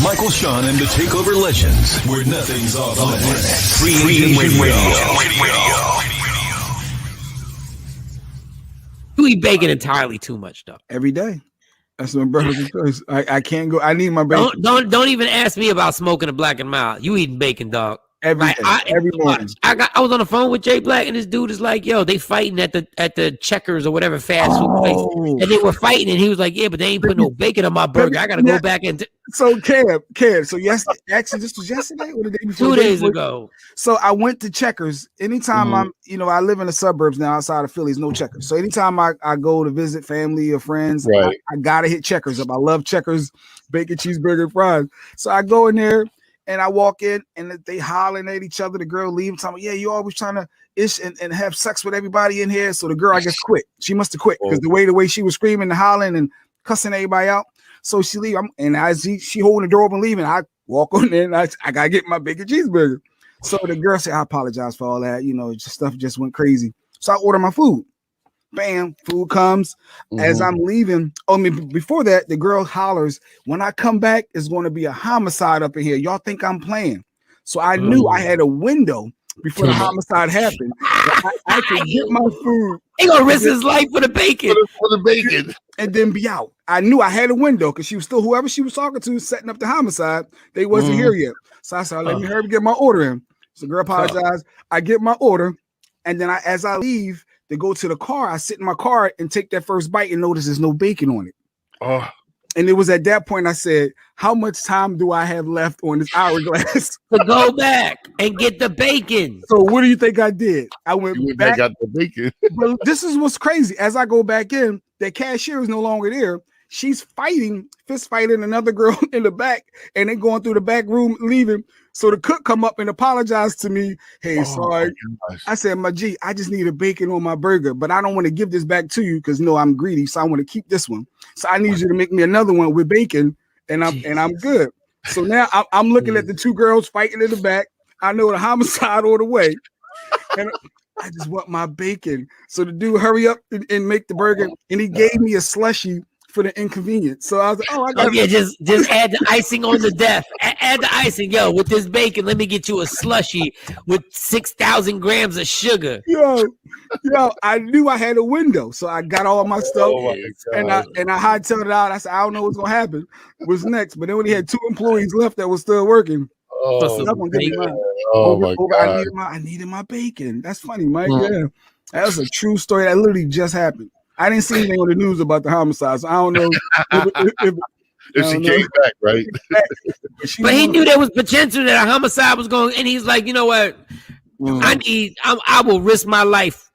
Michael Sean and the Takeover Legends, where nothing's off limits. Free Radio. You eat bacon entirely too much, though. Every day. That's my brother's choice. I can't go. I need my bacon. Don't even ask me about smoking a black and mild. You eating bacon, dog. Every morning. I was on the phone with Jay Black, and this dude is like, "Yo, they fighting at the Checkers or whatever fast food place, and they were fighting." And he was like, "Yeah, but they ain't putting no bacon on my burger. I gotta go back and." So Cam. So yesterday, actually, this was yesterday or the day before? 2 days ago. So I went to Checkers. Anytime I live in the suburbs now, outside of Philly, no Checkers. So anytime I go to visit family or friends, right. I gotta hit Checkers up. I love Checkers, bacon, cheeseburger, fries. So I go in there. And I walk in and they hollering at each other. The girl leaving, telling me, yeah, you always trying to ish and have sex with everybody in here. So the girl, I guess, quit. She must have quit because the way she was screaming and hollering and cussing everybody out. So she leave. And as she holding the door open leaving, I walk on there and I got to get my bacon cheeseburger. So the girl said, I apologize for all that. Stuff just went crazy. So I order my food. Bam, food comes. As I'm leaving. Before that, the girl hollers, when I come back, it's going to be a homicide up in here. Y'all think I'm playing. So I knew I had a window before the homicide happened. I can get my food. He gonna risk his life for the bacon. For the bacon. And then be out. I knew I had a window because she was still whoever she was talking to, setting up the homicide. They wasn't here yet. So I said, let me hurry up and get my order in. So the girl apologized. I get my order, and then as I leave to go to the car, I sit in my car and take that first bite and notice there's no bacon on it. Oh. And it was at that point I said, how much time do I have left on this hourglass to go back and get the bacon? So what do you think I did? I went back. Got the bacon. But this is what's crazy. As I go back in, the cashier is no longer there. She's fist fighting another girl in the back, and they going through the back room, leaving. So the cook come up and apologize to me. Hey, sorry. I said, my G, I just need a bacon on my burger, but I don't want to give this back to you because I'm greedy. So I want to keep this one. So I need you to make me another one with bacon, and I'm good. So now I'm looking at the two girls fighting in the back. I know the homicide on the way, and I just want my bacon. So the dude hurry up and make the burger, and he gave me a slushie for the inconvenience. So I was like, I got just add the icing on the death. Add the icing. Yo, with this bacon, let me get you a slushie with 6,000 grams of sugar. Yo, I knew I had a window. So I got all my stuff and I hightailed it out. I said, I don't know what's gonna happen. What's next? But then when he had 2 employees left that was still working. I needed my bacon. That's funny, Mike. Yeah. That was a true story that literally just happened. I didn't see anything on the news about the homicide, so I don't know if she came back, right? But he knew there was potential that a homicide was going, and he's like, you know what? I will risk my life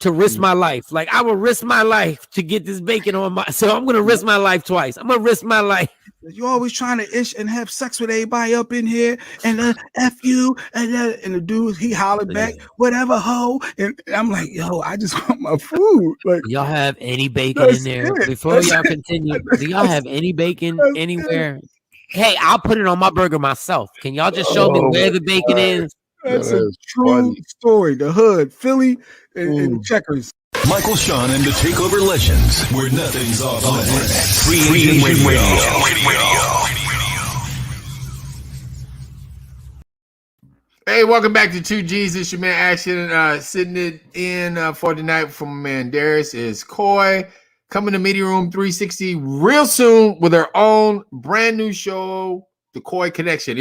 to risk my life. Like I will risk my life to get this bacon on my. So I'm gonna risk my life twice. I'm gonna risk my life. You're always trying to ish and have sex with everybody up in here, and F you, and the dude he hollered back, whatever, ho. And I'm like, yo, I just want my food. Like, y'all have any bacon in there? Before y'all continue, do y'all have any bacon anywhere? Hey, I'll put it on my burger myself. Can y'all just show me where the bacon is? That's a true story. The hood, Philly, and Checkers. Michael Sean and the Takeover Legends, where nothing's off limits. Free Agent Radio. Hey, welcome back to 2g's. It's your man Action. Sitting it in for tonight from my man Darius is Coy. Coming to Media Room 360 real soon with her own brand new show, The Coy Connection.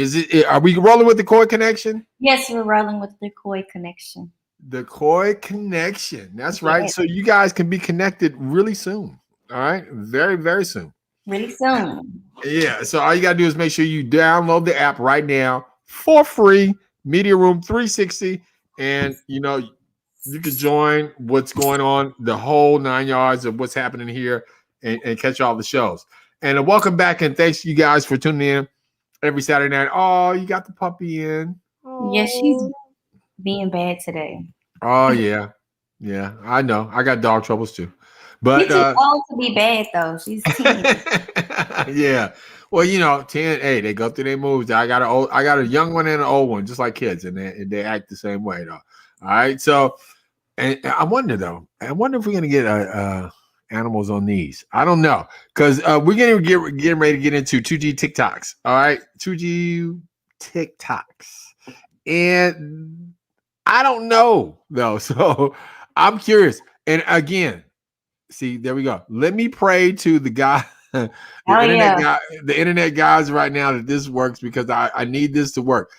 Are we rolling with The Coy Connection? Yes, we're rolling with The Coy Connection. The Coy Connection. That's right. Yeah. So you guys can be connected really soon. All right. Very, very soon. Really soon. Yeah. So all you got to do is make sure you download the app right now for free, Media Room 360. And, you can join what's going on, the whole 9 yards of what's happening here and catch all the shows. And welcome back. And thanks you guys for tuning in every Saturday night. Oh, you got the puppy in. Oh. Yes, she's being bad today. Oh yeah, I know. I got dog troubles too, but she's too old to be bad though. She's 10. Yeah. Well, 10. Hey, they go through their moves. I got a young one and an old one, just like kids, and they act the same way though. All right. So, and I wonder if we're gonna get animals on these. I don't know because we're gonna getting ready to get into 2G TikToks. All right, 2G TikToks, and I don't know though, so I'm curious. And again, see, there we go. Let me pray to the guy, the internet guys right now that this works because I need this to work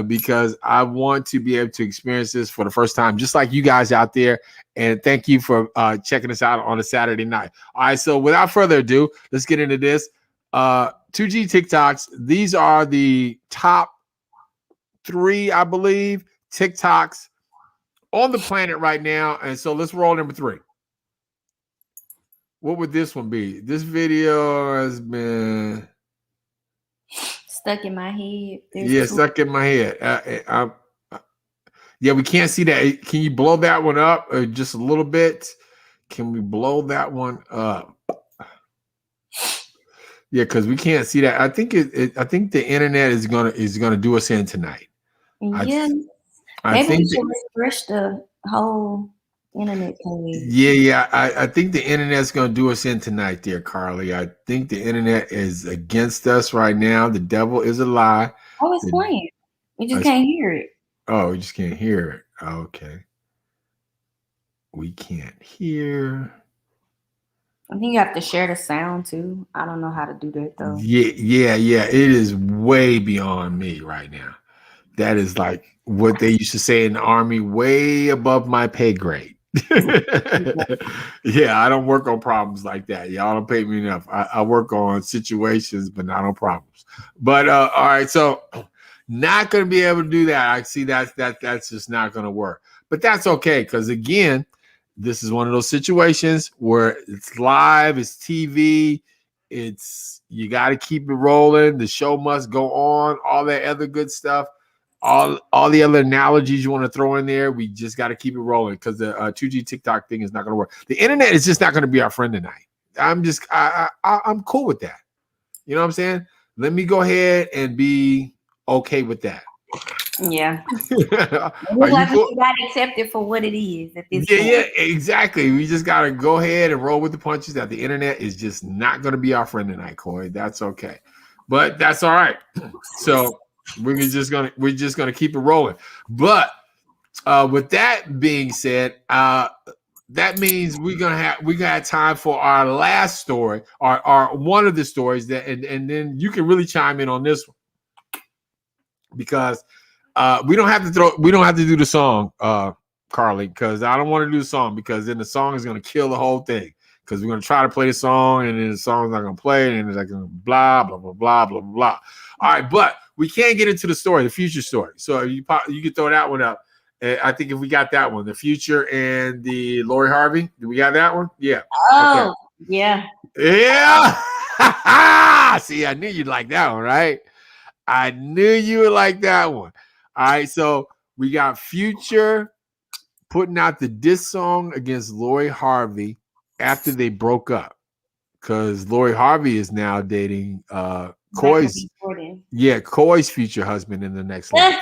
because I want to be able to experience this for the first time, just like you guys out there. And thank you for checking us out on a Saturday night. All right, so without further ado, let's get into this. 2G TikToks. These are the top 3, I believe, TikToks on the planet right now. And so let's roll number 3. What would this one be? This video has been stuck in my head. Stuck in my head. Yeah, we can't see that. Can you blow that one up just a little bit? Can we blow that one up? Yeah, because we can't see that. I think I think the internet is gonna do us in tonight. Yeah. Maybe we should refresh the whole internet page. Yeah. I think the internet's going to do us in tonight there, Carly. I think the internet is against us right now. The devil is a lie. Oh, it's playing. We just can't hear it. Oh, we just can't hear it. Okay. We can't hear. I think you have to share the sound too. I don't know how to do that though. Yeah. It is way beyond me right now. That is like what they used to say in the army, way above my pay grade. Yeah, I don't work on problems like that. Y'all don't pay me enough. I work on situations, but not on problems. But all right, so not going to be able to do that. I see that's just not going to work. But that's okay, because again, this is one of those situations where it's live, it's TV, you got to keep it rolling. The show must go on. All that other good stuff. All the other analogies you want to throw in there, we just got to keep it rolling, because the 2G TikTok thing is not going to work. The internet is just not going to be our friend tonight. I'm cool with that. You know what I'm saying? Let me go ahead and be okay with that. Yeah. Are you cool? You got to accept it for what it is at this point. Yeah, point. Exactly. We just got to go ahead and roll with the punches that the internet is just not going to be our friend tonight, Corey. That's okay. But that's all right. So we're just gonna keep it rolling. But with that being said, that means we got time for our last story, our one of the stories that, and then you can really chime in on this one, because we don't have to do the song, Carly, because I don't want to do the song, because then the song is gonna kill the whole thing. Because we're gonna try to play the song, and then the song's not gonna play, and it's like blah blah blah blah blah blah. All right, but we can't get into the story, the future story. So you can throw that one up. I think if we got that one, the future and the Lori Harvey, do we got that one? Yeah. Oh, okay. Yeah. See, I knew you'd like that one, right? I knew you would like that one. All right, so we got Future putting out the diss song against Lori Harvey after they broke up, because Lori Harvey is now dating Coy's future husband in the next life.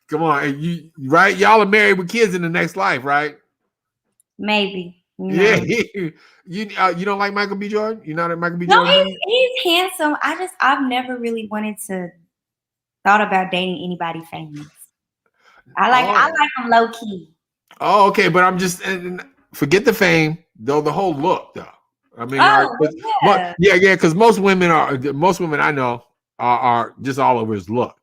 Come on, right? Y'all are married with kids in the next life, right? Maybe. No. Yeah, you don't like Michael B. Jordan? You're not a Michael B. Jordan? No, he's handsome. I've never really wanted to thought about dating anybody famous. I like him low key. Oh, okay, but I'm just forget the fame, though, the whole look, though. I mean, because most women I know are just all over his look.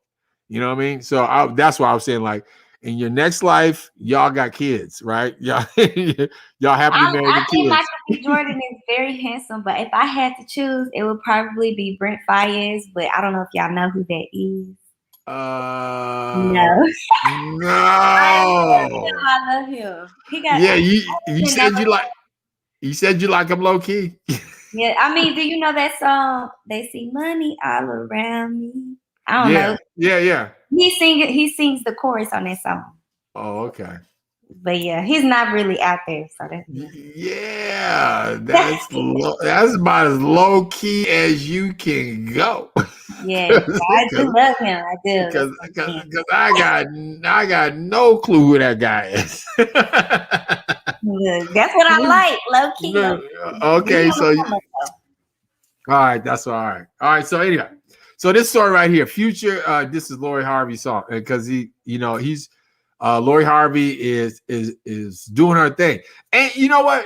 You know what I mean? So that's why I was saying, like, in your next life, y'all got kids, right? Y'all happily married with kids. I think Michael B. Jordan is very handsome, but if I had to choose, it would probably be Brent Faiyaz. But I don't know if y'all know who that is. No. I love him. He got. Yeah, you said you like him low key. Yeah, I mean, do you know that song? They see money all around me. I don't know. Yeah. He sings the chorus on that song. Oh, okay. But yeah, he's not really out there. So that's about as low key as you can go. Yeah, I do love him. I do. Because I got no clue who that guy is. That's what I like, low key. Okay, so all right, that's all right. All right, so anyway, so this story right here, Future, this is Lori Harvey's song, because he's Lori Harvey is doing her thing. And you know what?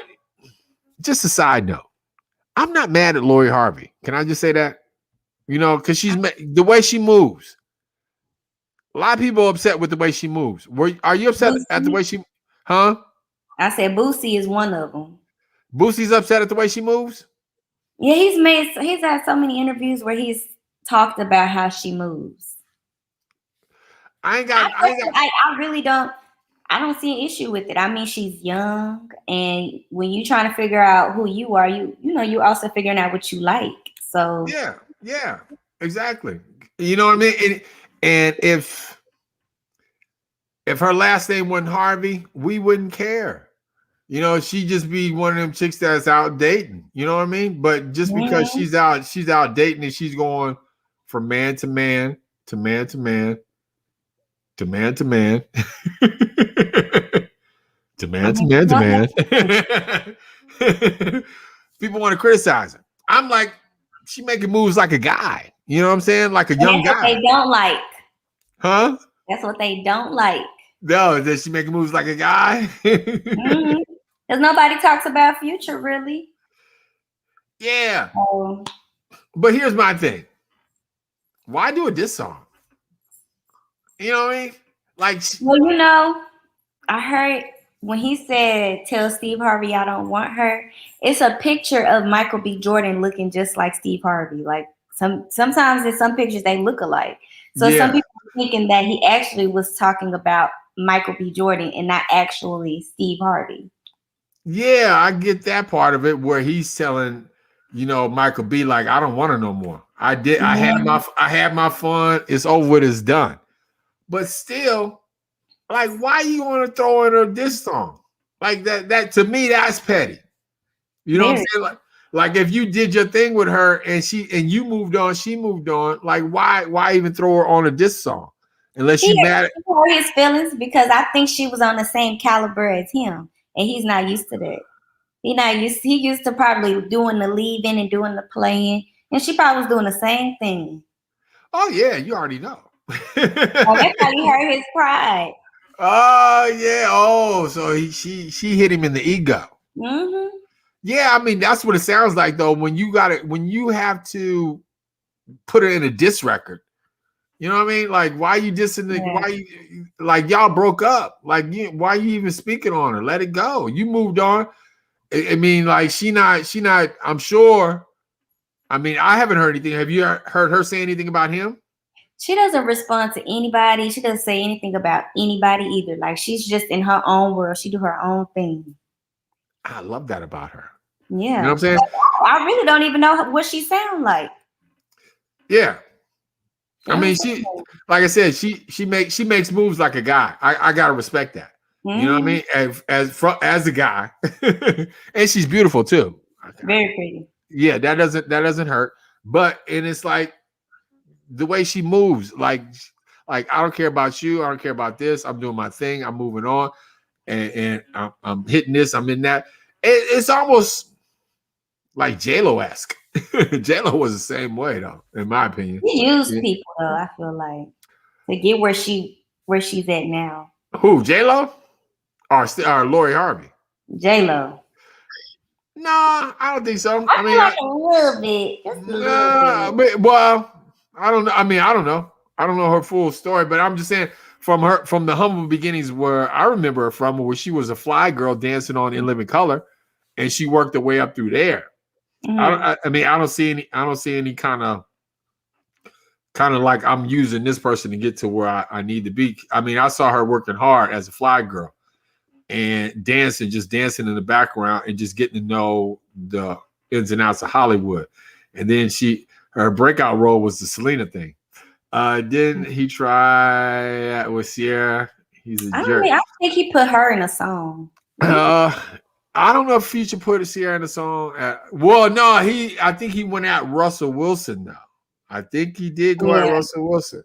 Just a side note, I'm not mad at Lori Harvey. Can I just say that? Because the way she moves. A lot of people are upset with the way she moves. Are you upset at the way she? Huh? I said Boosie is one of them. Boosie's upset at the way she moves? Yeah, he's had so many interviews where he's talked about how she moves. I really don't. I don't see an issue with it. I mean, she's young, and when you're trying to figure out who you are, you're also figuring out what you like. So yeah, exactly. You know what I mean? And if her last name wasn't Harvey, we wouldn't care. She'd just be one of them chicks that's out dating. You know what I mean? But just because she's out dating, and she's going from man to man to man to man to man to man to man to man to man. People want to criticize her. I'm like, she making moves like a guy. You know what I'm saying? Like a young guy. They don't like. Huh? That's what they don't like. No, does she make moves like a guy? Because nobody talks about Future really. Yeah. So, But here's my thing. Why do a diss song? You know what I mean? Like, well, I heard when he said, "Tell Steve Harvey I don't want her." It's a picture of Michael B. Jordan looking just like Steve Harvey. Like sometimes in some pictures they look alike. So some people are thinking that he actually was talking about Michael B. Jordan and not actually Steve Harvey. yeah, I get that part of it where he's telling, Michael B. like, I don't want her no more. I had my fun. It's over with. It's done. But still, like, why you want to throw in a diss song? Like that to me, that's petty. You know what I'm saying? Like if you did your thing with her and you moved on, she moved on. Like why even throw her on a diss song? Unless you mad at his feelings, because I think she was on the same caliber as him, and he's not used to that. He used to probably doing the leaving and doing the playing, and she probably was doing the same thing. Oh yeah, you already know. That's how he hurt his pride. Oh yeah. Oh, so she hit him in the ego. Mm-hmm. Yeah, I mean that's what it sounds like though. When you have to put it in a diss record, you know what I mean? Like why you dissing the? Why you like y'all broke up? Like why you even speaking on her? Let it go. You moved on. I mean, like she not. I'm sure. I mean, I haven't heard anything. Have you heard her say anything about him? She doesn't respond to anybody. She doesn't say anything about anybody either. Like she's just in her own world. She do her own thing. I love that about her. Yeah. You know what I'm saying? I really don't even know what she sounds like. Yeah. I mean, she, like I said, she makes moves like a guy. I gotta respect that. Mm-hmm. You know what I mean? As a guy, and she's beautiful too. Very pretty. Yeah, that doesn't hurt. But it's like the way she moves, like I don't care about you. I don't care about this. I'm doing my thing. I'm moving on, and I'm hitting this. I'm in that. It's almost like J-Lo-esque. J-Lo was the same way though, in my opinion. She used people though, I feel like, to get where she's at now. Who, J-Lo? Or Lori Harvey? J-Lo. No, I don't think so. I mean, like a little bit. Just a little bit. Well, I don't know. I mean, I don't know. I don't know her full story, but I'm just saying from the humble beginnings where I remember her from, where she was a fly girl dancing on In Living Color, and she worked her way up through there. Mm-hmm. I don't see any kind of like I'm using this person to get to where I need to be. I mean, I saw her working hard as a fly girl and dancing in the background and just getting to know the ins and outs of Hollywood. And then her breakout role was the Selena thing. Didn't he try with Sierra? He's a jerk. I think he put her in a song. I don't know if Future put Sierra in the song. Well, no, I think he went at Russell Wilson though. I think he did go at Russell Wilson.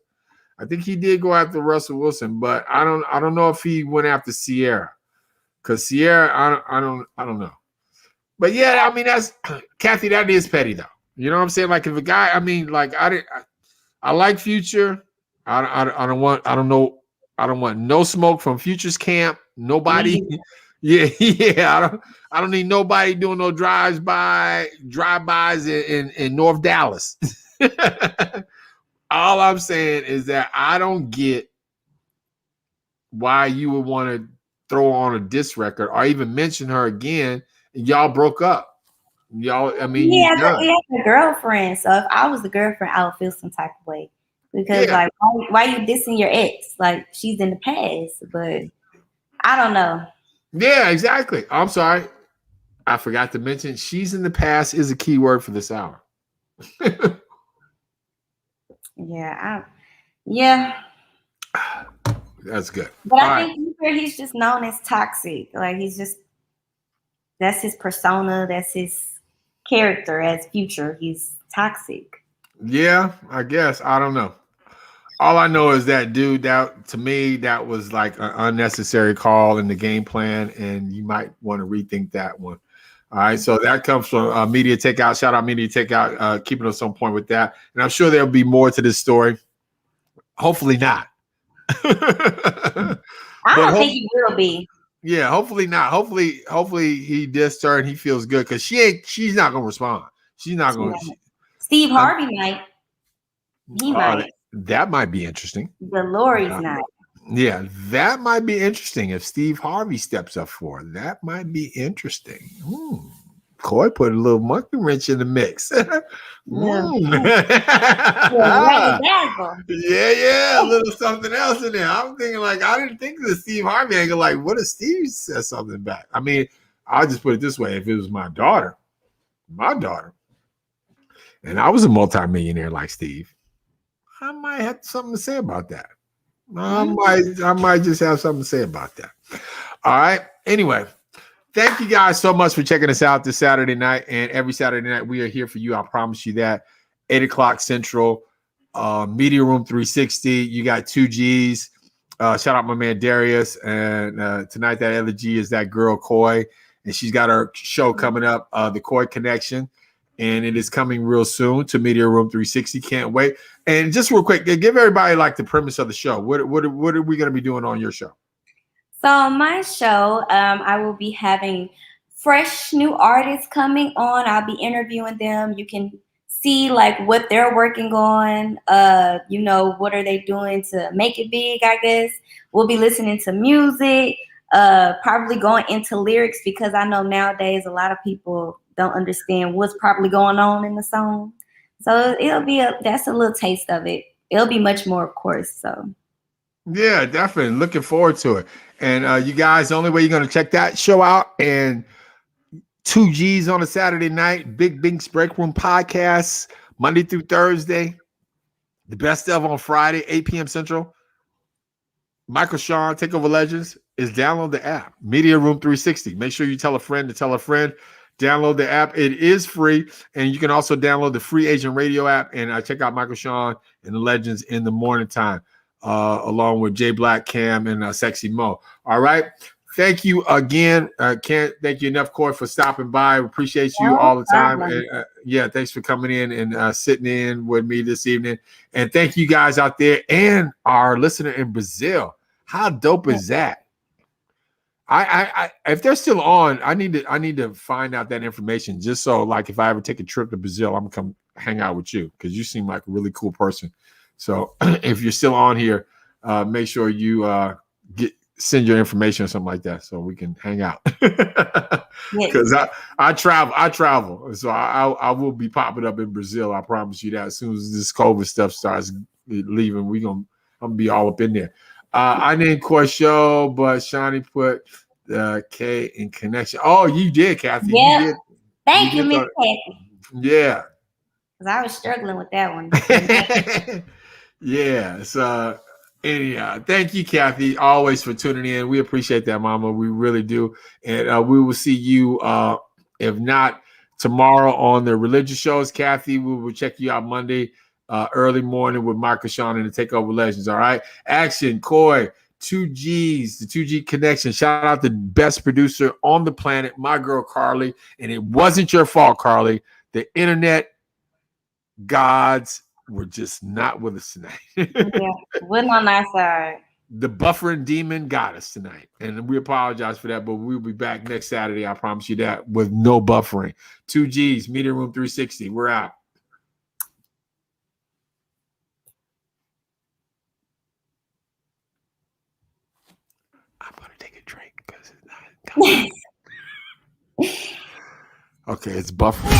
I think he did go after Russell Wilson, but I don't know if he went after Sierra. Because Sierra, I don't know. But yeah, I mean that's Kathy, that is petty though. You know what I'm saying? Like if a guy, I mean, like I like Future. I don't want no smoke from Future's camp. Nobody. Yeah. I don't need nobody doing no drive-bys in North Dallas. All I'm saying is that I don't get why you would want to throw on a diss record or even mention her again. And y'all broke up. Y'all, I mean, he has a girlfriend. So if I was the girlfriend, I would feel some type of way because like, why you dissing your ex? Like she's in the past, but I don't know. Yeah, exactly. I'm sorry. I forgot to mention she's in the past is a key word for this hour. Yeah. That's good. But I think he's just known as toxic. Like that's his persona. That's his character as Future. He's toxic. Yeah, I guess. I don't know. All I know is that, dude, that to me, that was like an unnecessary call in the game plan, and you might want to rethink that one. All right, so that comes from Media Takeout. Shout out Media Takeout, keeping us on point with that. And I'm sure there'll be more to this story. Hopefully not. I But don't think he will be. yeah, hopefully not. Hopefully he dissed her and he feels good because she's not gonna respond. She's not gonna. Steve Harvey might. He might. That might be interesting. The Lori's not. Yeah, that might be interesting if Steve Harvey steps up for her. That might be interesting. Coy put a little monkey wrench in the mix. Yeah, a little something else in there. I'm thinking like I didn't think of the Steve Harvey angle. Like, what if Steve says something back? I mean, I'll just put it this way: if it was my daughter, and I was a multimillionaire like Steve, I might have something to say about that. I might just have something to say about that. All right. Anyway, thank you guys so much for checking us out this Saturday night. And every Saturday night, we are here for you. I promise you that. 8 o'clock Central, Media Room 360. You got 2g's. Shout out my man Darius. And tonight, that other G is that girl, Coy. And she's got her show coming up, The Coy Connection. And it is coming real soon to Media Room 360. Can't wait. And just real quick, give everybody like the premise of the show. What are we going to be doing on your show? So on my show, I will be having fresh new artists coming on. I'll be interviewing them. You can see like what they're working on. What are they doing to make it big, I guess. We'll be listening to music, probably going into lyrics because I know nowadays a lot of people don't understand what's probably going on in the song. So that's a little taste of it. It'll be much more, of course. So yeah, definitely looking forward to it. And you guys, the only way you're going to check that show out and 2g's on a Saturday night, Big Bink's Break Room podcast, Monday through Thursday, the best of on Friday, 8 p.m. Central. Michael Sean, Takeover Legends, is download the app, Media Room 360. Make sure you tell a friend to tell a friend. Download the app. It is free. And you can also download the Free Agent Radio app and check out Michael Sean and the Legends in the morning time, along with Jay Black, Cam, and Sexy Mo. All right. Thank you again. Can't thank you enough, Coy, for stopping by. Appreciate you all the time. And, thanks for coming in and sitting in with me this evening. And thank you guys out there and our listener in Brazil. How dope is that? I if they're still on, I need to find out that information just so like if I ever take a trip to Brazil, I'm gonna come hang out with you because you seem like a really cool person. So if you're still on here, make sure you send your information or something like that so we can hang out. Because I travel. So I will be popping up in Brazil. I promise you that as soon as this COVID stuff starts leaving, I'm gonna be all up in there. I didn't quite show, but Shawnee put K in connection. Oh, you did, Kathy. Yeah. You did. Thank you, Miss Kathy. Yeah. Because I was struggling with that one. Yeah. So anyhow, thank you, Kathy, always for tuning in. We appreciate that, Mama. We really do. And we will see you, if not tomorrow on the religious shows, Kathy. We will check you out Monday. Early morning with Michael Sean and the Takeover Legends. All right. Action, Coy, 2g's, the 2G Connection. Shout out the best producer on the planet, my girl Carly. And it wasn't your fault, Carly. The internet gods were just not with us tonight. Yeah, wasn't on our side. The buffering demon got us tonight. And we apologize for that, but we'll be back next Saturday. I promise you that with no buffering. 2g's, Media Room 360. We're out. I'm going to take a drink because it's not. Okay, it's buffering.